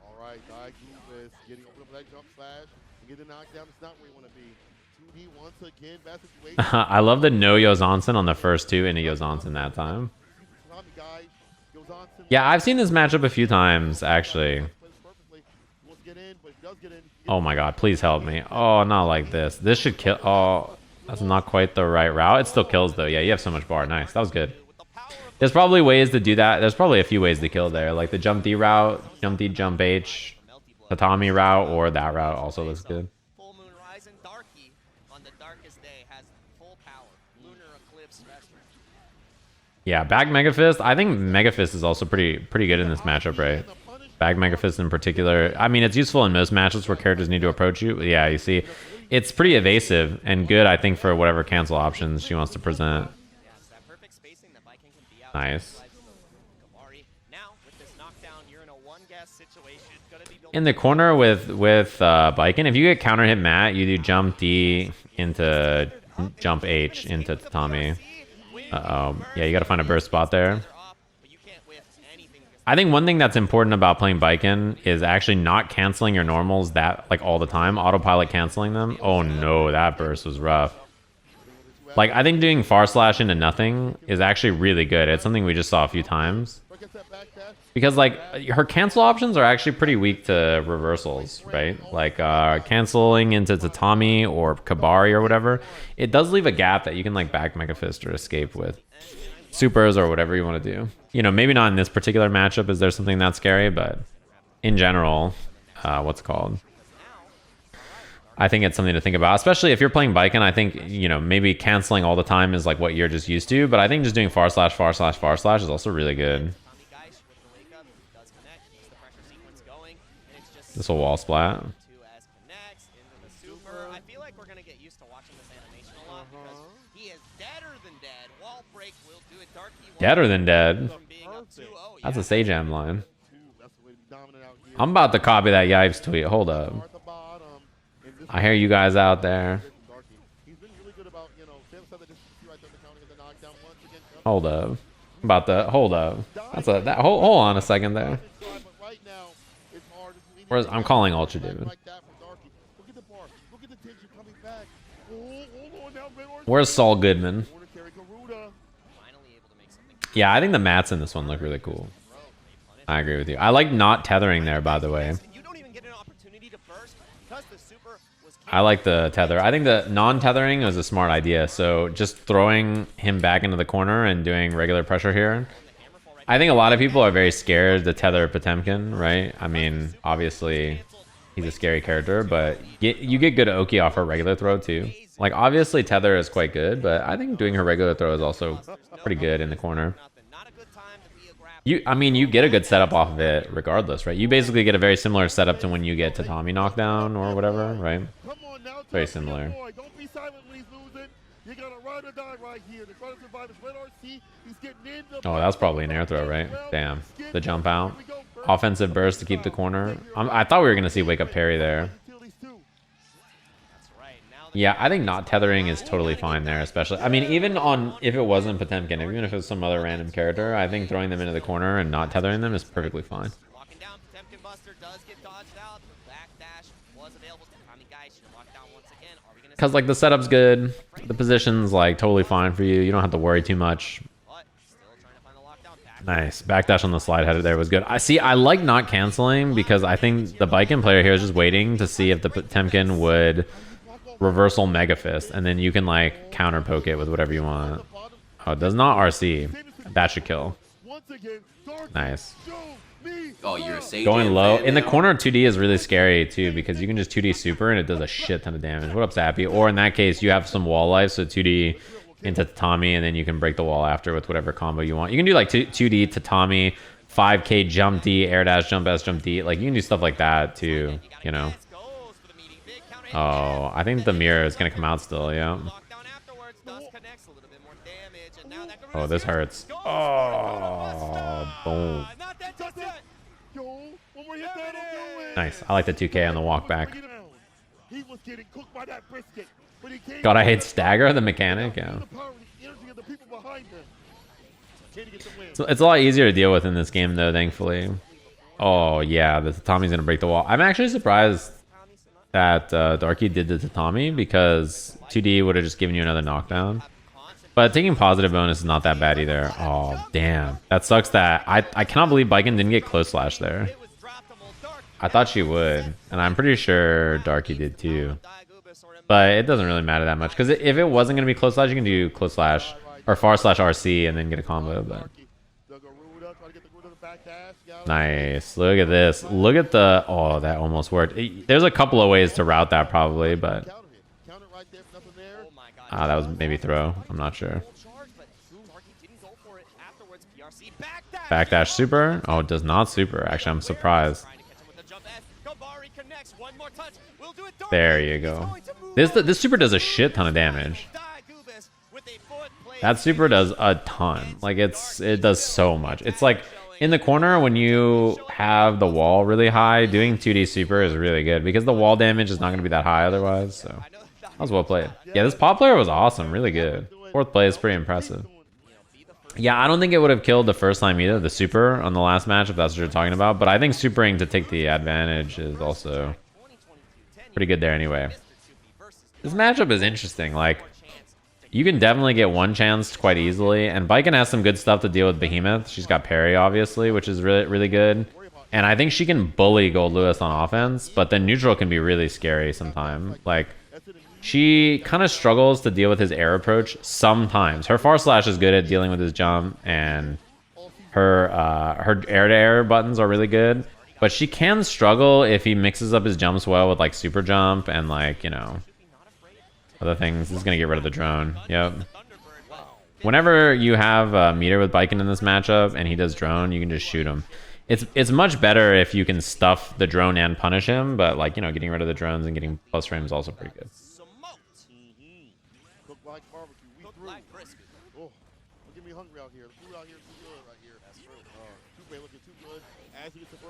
All right, Diegubis getting over that jump slash and getting knocked down. It's not where you want to be. 2D once again, bad situation. I love the no Yozansen on the first two into Yozansen that time. Yeah, I've seen this matchup a few times, actually. Oh my god, please help me. Oh, not like this. This should kill. Oh, that's not quite the right route. It still kills, though. Yeah, you have so much bar. Nice. That was good. There's probably ways to do that. There's probably a few ways to kill there. Like the jump D route, jump D, jump H, tatami route, or that route also looks good. Full moon rise and Darky on the darkest day has full power. Lunar eclipse special. Yeah, Bag Megafist. I think Megafist is also pretty good in this matchup, right? Bag Megafist in particular. I mean, it's useful in most matchups where characters need to approach you. But yeah, you see, it's pretty evasive and good, I think, for whatever cancel options she wants to present. Nice. In the corner with Baiken, if you get counter hit Matt, you do jump D into jump H into tatami. Uh-oh. Yeah, you gotta find a burst spot there. I think one thing that's important about playing Baiken is actually not canceling your normals that like all the time. Autopilot canceling them. Oh no, that burst was rough. Like, I think doing far slash into nothing is actually really good. It's something we just saw a few times. Because, like, her cancel options are actually pretty weak to reversals, right? Like, canceling into Tatami or Kabari or whatever. It does leave a gap that you can, like, back Mega Fist or escape with. Supers or whatever you want to do. You know, maybe not in this particular matchup is there something that scary, but in general, what's it called? I think it's something to think about, especially if you're playing Baiken. I think, you know, maybe canceling all the time is like what you're just used to, but I think just doing far slash is also really good. This will wall splat. I feel like we're gonna get used to watching this animation a lot because he is deader than dead. Wall break will do it. Darky Deader than dead. That's a Sajam line. I'm about to copy that Yipes tweet. Hold up. I hear you guys out there. Hold up. Hold up. Hold on a second there. Whereas I'm calling Ultra Demon. Where's Saul Goodman? Yeah, I think the mats in this one look really cool. I agree with you. I like not tethering there, by the way. I like the tether. I think the non-tethering was a smart idea. So just throwing him back into the corner and doing regular pressure here. I think a lot of people are very scared to tether Potemkin, right? I mean, obviously, he's a scary character, but you get good Oki off her regular throw too. Like, obviously, tether is quite good, but I think doing her regular throw is also pretty good in the corner. I mean, you get a good setup off of it regardless, right? You basically get a very similar setup to when you get Tatami knockdown or whatever, right? Very similar. Oh, that was probably an air throw, right? Damn. The jump out. Offensive burst to keep the corner. I thought we were going to see wake up parry there. Yeah, I think not tethering is totally fine there, especially. I mean, even on if it wasn't Potemkin, even if it was some other random character, I think throwing them into the corner and not tethering them is perfectly fine. Because, like, the setup's good, the position's, like, totally fine for you. You don't have to worry too much. Nice. Backdash on the slide header there was good. I like not canceling because I think the Baiken player here is just waiting to see if the Potemkin would reversal Mega Fist, and then you can, like, counter poke it with whatever you want. Oh, it does not RC. That should kill. Nice. Oh, you're a Sajam Going low. fan In the now? corner, 2D is really scary, too, because you can just 2D super, and it does a shit ton of damage. What up, Zappy? Or in that case, you have some wall life, so 2D into Tatami, and then you can break the wall after with whatever combo you want. You can do, like, 2D Tatami, 5K jump D, air dash, jump S, jump D. Like, you can do stuff like that too, you know? Oh, I think the mirror is going to come out still, yeah. Oh, this hurts. Oh, boom. Nice. I like the 2K on the walk back. God, I hate Stagger, the mechanic. Yeah. So it's a lot easier to deal with in this game, though, thankfully. Oh, yeah, the Tatami's going to break the wall. I'm actually surprised that Darky did the Tatami, because 2D would have just given you another knockdown. But taking positive bonus is not that bad either. Oh, damn. That sucks that... I cannot believe Baiken didn't get close slash there. I thought she would. And I'm pretty sure Darky did too. But it doesn't really matter that much. Because if it wasn't going to be close slash, you can do close slash or far slash RC and then get a combo. But nice. Look at this. Look at the... Oh, that almost worked. There's a couple of ways to route that probably, but... that was maybe throw. I'm not sure. Backdash super? Oh, it does not super. Actually, I'm surprised. There you go. This super does a shit ton of damage. That super does a ton. Like, it does so much. It's like in the corner when you have the wall really high, doing 2D super is really good because the wall damage is not going to be that high otherwise. So that was well played. Yeah, this pop player was awesome. Really good. Fourth play is pretty impressive. Yeah, I don't think it would have killed the first time either, the super on the last match, if that's what you're talking about. But I think supering to take the advantage is also pretty good there anyway. This matchup is interesting. Like, you can definitely get one chance quite easily. And Baiken has some good stuff to deal with Behemoth. She's got parry, obviously, which is really, really good. And I think she can bully Goldlewis on offense. But then neutral can be really scary sometimes. Like, she kind of struggles to deal with his air approach sometimes. Her far slash is good at dealing with his jump, and her air-to-air buttons are really good. But she can struggle if he mixes up his jumps well with like super jump and like, you know, other things. This is gonna get rid of the drone. Yep. Whenever you have a meter with Baiken in this matchup and he does drone, you can just shoot him. It's much better if you can stuff the drone and punish him, but like, you know, getting rid of the drones and getting plus frames is also pretty good.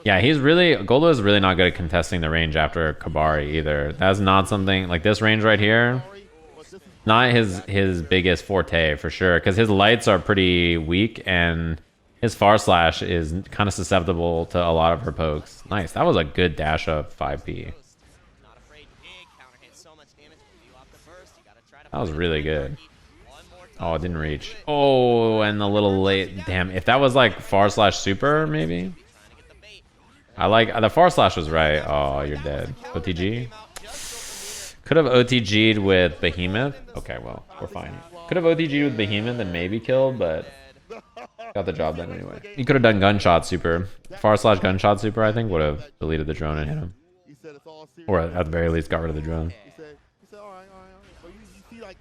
Yeah, Goldlewis is really not good at contesting the range after Kabari either. That's not something like this range right here. Not his biggest forte for sure, because his lights are pretty weak and his far slash is kind of susceptible to a lot of her pokes. Nice, that was a good dash up 5P. That was really good. Oh, it didn't reach. Oh, and a little late. Damn, if that was like far slash super, maybe. I like the far slash was right. Oh, you're dead. OTG. Could have OTG'd with Behemoth. Okay, well, we're fine. Could have OTG'd with Behemoth and maybe killed, but got the job done anyway. He could have done gunshot super. Far slash gunshot super, I think, would have deleted the drone and hit him. Or at the very least, got rid of the drone.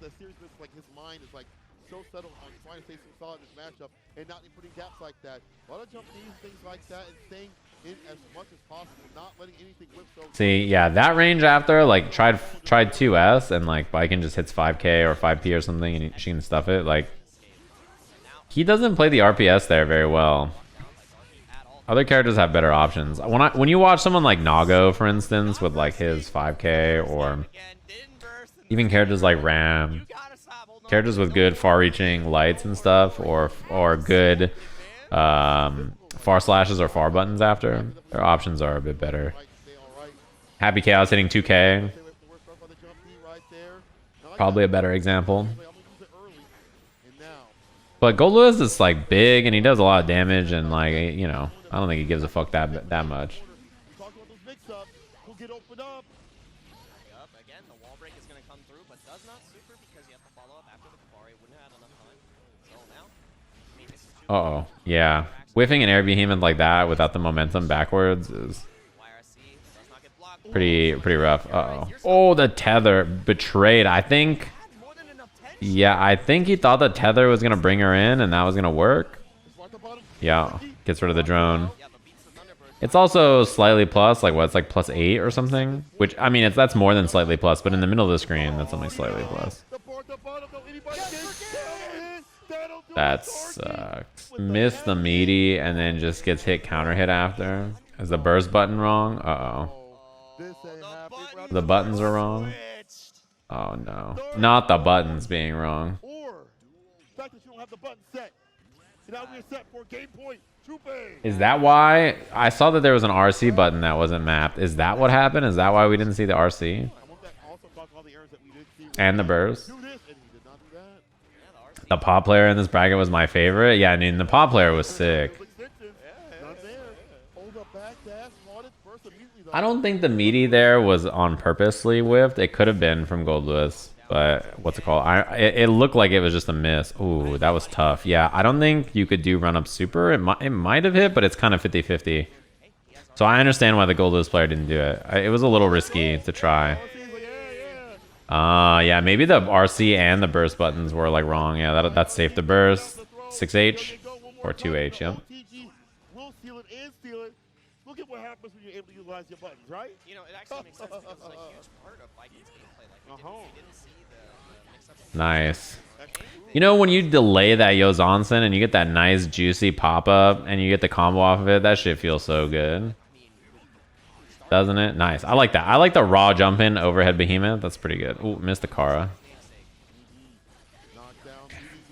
The seriousness, like his mind is like so settled on trying to stay so solid in this matchup and not putting gaps like that. A lot of jump knees, things like that, and staying in as much as possible, not letting anything whip. So see, yeah, that range after like tried 2S and like Baiken just hits 5K or 5P or something and she can stuff it. Like, he doesn't play the RPS there very well. Other characters have better options. When you watch someone like Nago, for instance, with like his 5K, or even characters like Ram, characters with good far-reaching lights and stuff, or good far slashes or far buttons after, their options are a bit better. Happy Chaos hitting 2K, probably a better example. But Goldlewis is like big and he does a lot of damage, and like, you know, I don't think he gives a fuck that much. Uh-oh. Yeah. Whiffing an air behemoth like that without the momentum backwards is pretty rough. Uh-oh. Oh, the tether. Betrayed. I think... Yeah, I think he thought the tether was going to bring her in and that was going to work. Yeah, gets rid of the drone. It's also slightly plus, like what? It's like +8 or something. Which I mean, that's more than slightly plus, but in the middle of the screen, that's only slightly plus. That sucks. Missed the meaty and then just gets hit counter hit after. Is the burst button wrong? The buttons are wrong. Oh no, not the buttons being wrong. Is that why? I saw that there was an RC button that wasn't mapped. Is that what happened? Is that why we didn't see the RC? And the burst? The pop player in this bracket was my favorite. Yeah, I mean, the pop player was sick. I don't think the meaty there was on purposely whiffed. It could have been from Goldlewis. But what's it called? It looked like it was just a miss. Ooh, that was tough. Yeah, I don't think you could do run up super. It might have hit, but it's kind of 50-50. So I understand why the Goldlewis player didn't do it. It was a little risky to try. Yeah, maybe the RC and the burst buttons were like wrong. Yeah, that's safe to burst. 6H or 2H, yep. Look at what happens when you're able to utilize your buttons, right? You know, it actually makes sense because it's a huge part of Baiken's gameplay. Like, we didn't see the mix-up. Nice. You know, when you delay that Yozansen and you get that nice juicy pop-up and you get the combo off of it, that shit feels so good. Doesn't it? Nice. I like that. I like the raw jump in overhead behemoth. That's pretty good. Ooh, missed the Kara.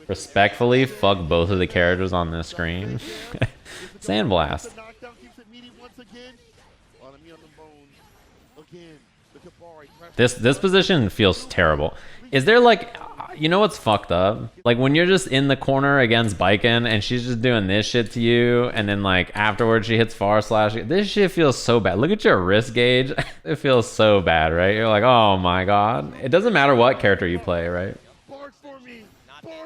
Respectfully, fuck both of the characters on this screen. Sandblast. This position feels terrible. Is there like, you know what's fucked up? Like when you're just in the corner against Baiken and she's just doing this shit to you, and then like afterwards she hits far slash. This shit feels so bad. Look at your wrist gauge. It feels so bad, right? You're like, oh my god. It doesn't matter what character you play, right?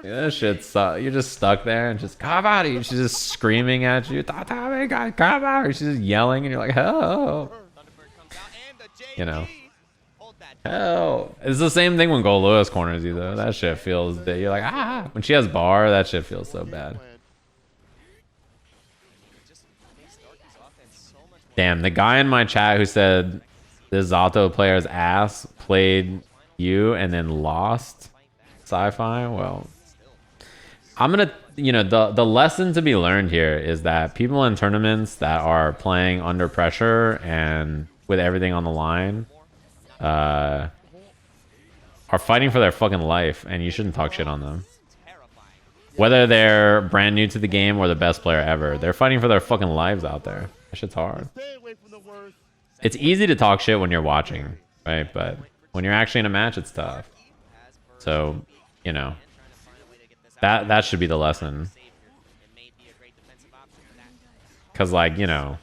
This shit sucks. You're just stuck there and just come out. She's just screaming at you. Come out. She's just yelling and you're like, oh. You know. Hell, it's the same thing when Goldlewis corners you though. That shit feels big. You're like, ah. When she has bar, that shit feels so bad. Damn, the guy in my chat who said this Zato player's ass played you and then lost sci-fi. Well, I'm gonna, you know, the lesson to be learned here is that people in tournaments that are playing under pressure and with everything on the line are fighting for their fucking life, and you shouldn't talk shit on them. Whether they're brand new to the game or the best player ever, they're fighting for their fucking lives out there. That shit's hard. It's easy to talk shit when you're watching, right? But when you're actually in a match, it's tough. So, you know, that should be the lesson. Because, like, you know,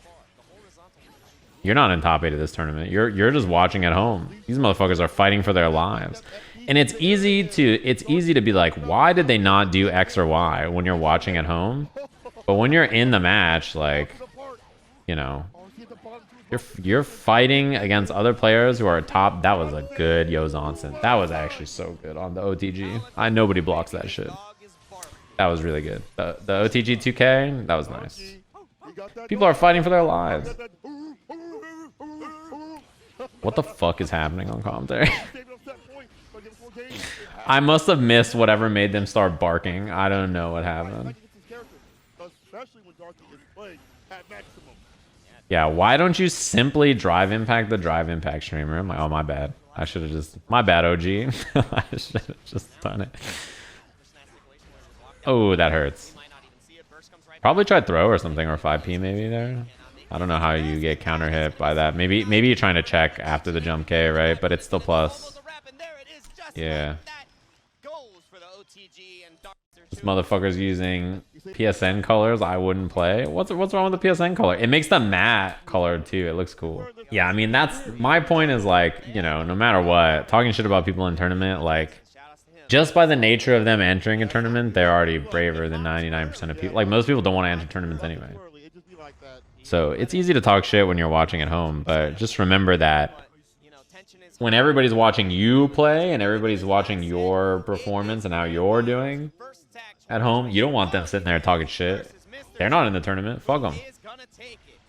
you're not in top 8 of this tournament. You're just watching at home. These motherfuckers are fighting for their lives. And it's easy to be like, why did they not do X or Y when you're watching at home? But when you're in the match, like, you know, you're fighting against other players who are top. That was a good Yozansen. That was actually so good on the OTG. Nobody blocks that shit. That was really good. The OTG 2K, that was nice. People are fighting for their lives. What the fuck is happening on commentary? I must have missed whatever made them start barking. I don't know what happened. Yeah, why don't you simply drive impact the drive impact streamer? I'm like, oh, my bad. I should have just... My bad, OG. I should have just done it. Oh, that hurts. Probably try throw or something, or 5P maybe there. I don't know how you get counter hit by that. Maybe you're trying to check after the jump K, right? But it's still plus. Yeah. This motherfucker's using PSN colors I wouldn't play. What's wrong with the PSN color? It makes the matte colored too. It looks cool. Yeah, I mean, that's my point is like, you know, no matter what, talking shit about people in tournament, like, just by the nature of them entering a tournament, they're already braver than 99% of people. Like, most people don't want to enter tournaments anyway. So it's easy to talk shit when you're watching at home, but just remember that when everybody's watching you play and everybody's watching your performance and how you're doing at home, you don't want them sitting there talking shit. They're not in the tournament. Fuck them. Is gonna take it.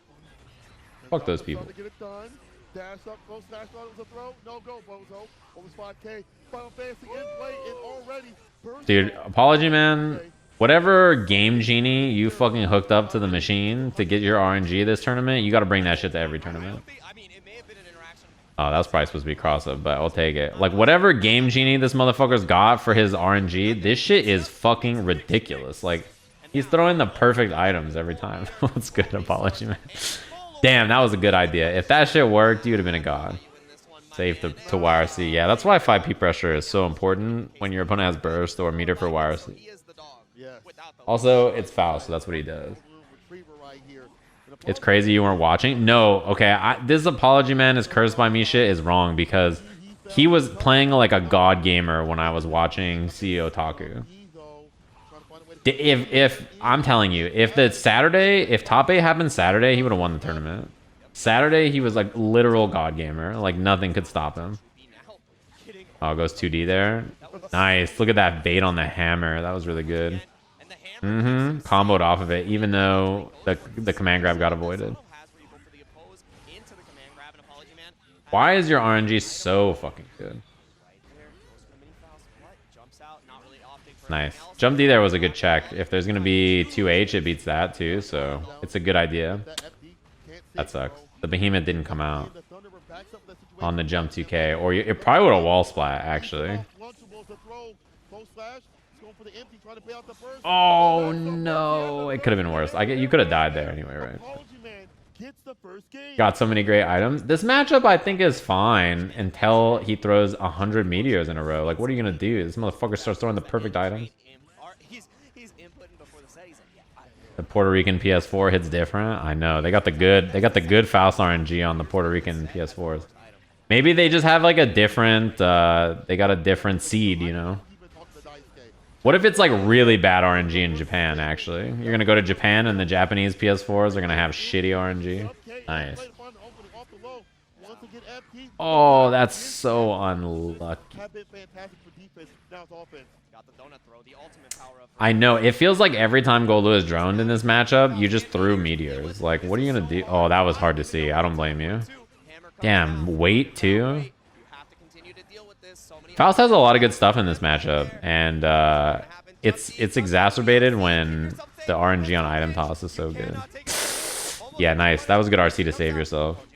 Fuck those people. Trying to get it done. Dash up, close dash on. It was a throw. No go, Bozo. Almost 5K. Final Fantasy in play and already. Dude, Apologyman, whatever game genie you fucking hooked up to the machine to get your RNG this tournament, you got to bring that shit to every tournament. I mean, it may have been an interaction. Oh, that was probably supposed to be cross-up, but I'll take it. Like, whatever game genie this motherfucker's got for his RNG, this shit is fucking ridiculous. Like, he's throwing the perfect items every time. What's good, Apologyman? Damn, that was a good idea. If that shit worked, you'd have been a god. Safe to YRC. Yeah, that's why 5P pressure is so important when your opponent has burst or meter for YRC. Also, it's Faust, so that's what he does. It's crazy you weren't watching. No, okay. This Apologyman is cursed by me shit is wrong because he was playing like a god gamer when I was watching CEO Otaku. If I'm telling you, if top 8 happened Saturday, he would have won the tournament. Saturday, he was like literal god gamer. Like nothing could stop him. Oh, goes 2D there. Nice. Look at that bait on the hammer. That was really good. Comboed off of it, even though the command grab got avoided. Why is your RNG so fucking good? Nice. Jump D there was a good check. If there's going to be 2H, it beats that too, so it's a good idea. That sucks. The behemoth didn't come out on the jump 2K, or it probably would have wall splat, actually. Oh no, it could have been worse. You could have died there anyway, right? Got so many great items. This matchup I think is fine until he throws 100 meteors in a row. Like, what are you gonna do? This motherfucker starts throwing the perfect item. The Puerto Rican PS4 hits different. I know they got the good Faust RNG on the Puerto Rican PS4s. Maybe they just have like a different. They got a different seed, you know. What if it's like really bad RNG in Japan, actually? You're going to go to Japan and the Japanese PS4s are going to have shitty RNG. Nice. Oh, that's so unlucky. I know. It feels like every time Goldlewis droned in this matchup, you just threw meteors. Like, what are you going to do? Oh, that was hard to see. I don't blame you. Damn, wait too. Faust has a lot of good stuff in this matchup, and it's exacerbated when the RNG on item toss is so good. Yeah, nice. That was a good RC to save yourself.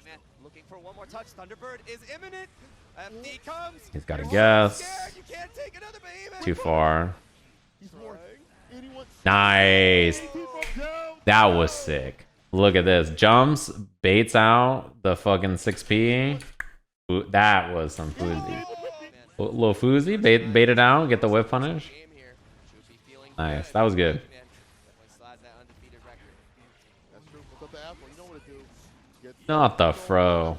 He's got a guess. Too far. Nice. That was sick. Look at this. Jumps, baits out the fucking 6P. That was some floozy. Little Foozy, bait it out, get the whip punish. Nice, that was good. Not the fro.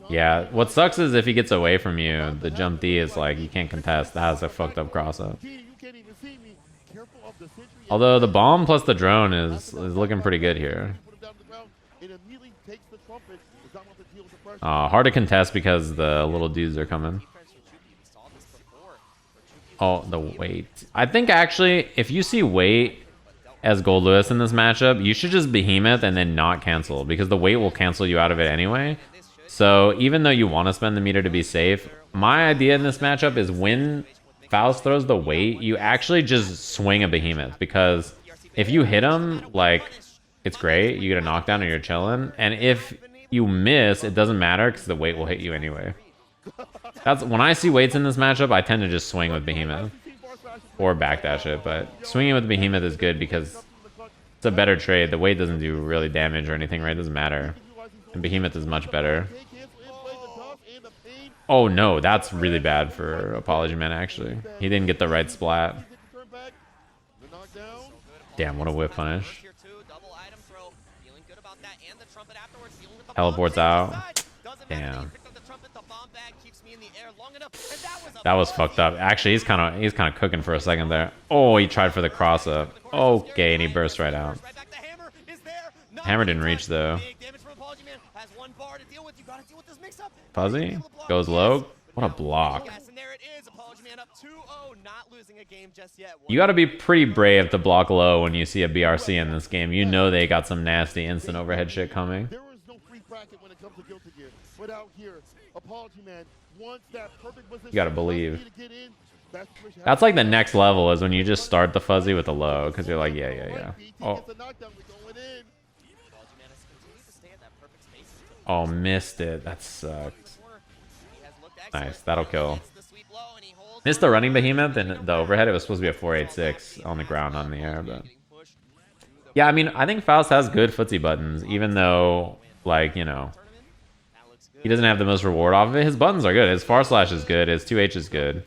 Yeah, what sucks is if he gets away from you, the jump D is like, you can't contest. That is a fucked up cross up. Although the bomb plus the drone is looking pretty good here. Hard to contest because the little dudes are coming. Oh, the weight. I think actually, if you see weight as Goldlewis in this matchup, you should just behemoth and then not cancel, because the weight will cancel you out of it anyway. So even though you want to spend the meter to be safe, my idea in this matchup is when Faust throws the weight, you actually just swing a behemoth, because if you hit him, like, it's great, you get a knockdown and you're chilling, and if you miss, it doesn't matter because the weight will hit you anyway. That's when I see weights in this matchup, I tend to just swing with behemoth or backdash it, but swinging with behemoth is good because it's a better trade. The weight doesn't do really damage or anything, right? It doesn't matter, and behemoth is much better. Oh no, that's really bad for Apologyman. Actually, he didn't get the right splat. Damn, what a whip punish. Teleports out. Damn. That was fucked up. Actually, he's kind of cooking for a second there. Oh, he tried for the cross up. Okay, and he burst right out. Hammer didn't reach though. Fuzzy goes low. What a block. Yes, and there it is. Apologyman up 2-0, not losing a game just yet. You got to be pretty brave to block low when you see a BRC in this game. You know they got some nasty instant overhead shit coming. There is no free bracket when it comes to Guilty Gear. But out here, Apologyman wants that perfect position. You got to believe. to get in. That's like the next level is when you just start the fuzzy with a low because you're like, yeah. Oh. Oh, missed it. That sucks. Nice. That'll kill. Missed the running behemoth and the overhead. It was supposed to be a 486 on the ground on the air, but yeah, I mean, I think Faust has good footsie buttons, even though, like, you know, he doesn't have the most reward off of it. His buttons are good. His far slash is good. His 2H is good.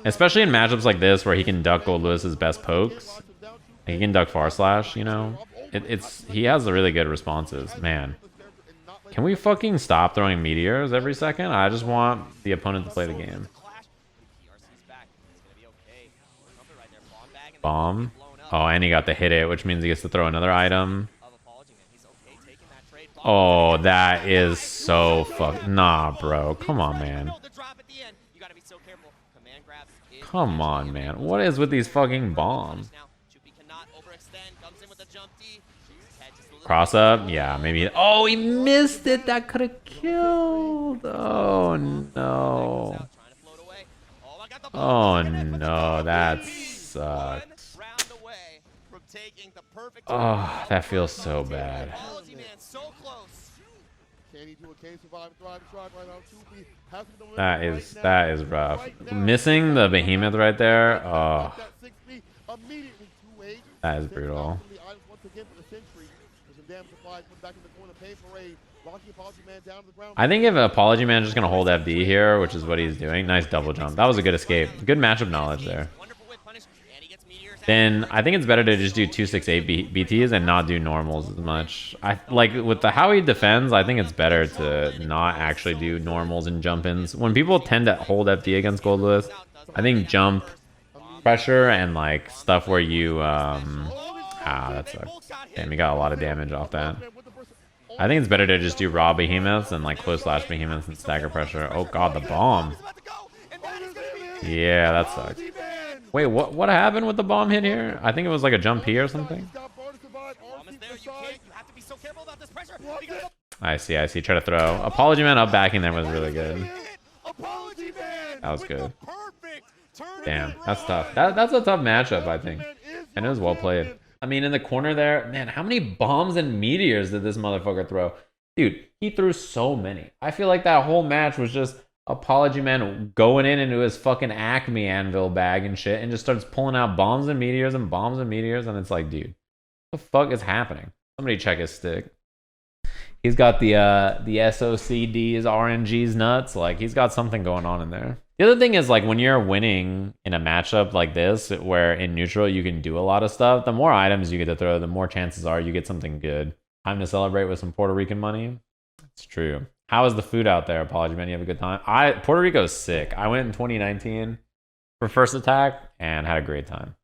Especially in matchups like this where he can duck Goldlewis's best pokes. He can duck far slash, you know. He has really good responses. Man. Can we fucking stop throwing meteors every second? I just want the opponent to play the game. Bomb. Oh, and he got to hit it, which means he gets to throw another item. Oh, that is so fuck. Nah, bro. Come on, man. Come on, man. What is with these fucking bombs? Cross up? Yeah, maybe. Oh, he missed it. That could have killed. Oh, no. Oh, no. That sucks. Oh, that feels so bad. That is rough. Missing the behemoth right there. Oh, that is brutal. I think if Apologyman is just gonna hold FD here, which is what he's doing, nice double jump. That was a good escape. Good matchup knowledge there. Then I think it's better to just do 268 BTs and not do normals as much. I like with how he defends. I think it's better to not actually do normals and jump-ins. When people tend to hold FD against Goldlewis, I think jump pressure and like stuff where you that sucks. Damn, he got a lot of damage off that. I think it's better to just do raw behemoths and like close slash behemoths and stagger pressure. Oh god, the bomb. Yeah, that sucks. Wait, what happened with the bomb hit here? I think it was like a jump P or something. I see. Try to throw. Apologyman up backing there was really good. That was good. Damn, that's tough. That's a tough matchup, I think. And it was well played. I mean, in the corner there, man, how many bombs and meteors did this motherfucker throw? Dude, he threw so many. I feel like that whole match was just Apologyman going into his fucking Acme anvil bag and shit and just starts pulling out bombs and meteors and bombs and meteors, and it's like, dude, what the fuck is happening? Somebody check his stick. He's got the SOCDs, RNGs nuts. Like, he's got something going on in there. The other thing is, like, when you're winning in a matchup like this, where in neutral you can do a lot of stuff, the more items you get to throw, the more chances are you get something good. Time to celebrate with some Puerto Rican money. It's true. How is the food out there, Apologyman? You have a good time? Puerto Rico's sick. I went in 2019 for first attack and had a great time.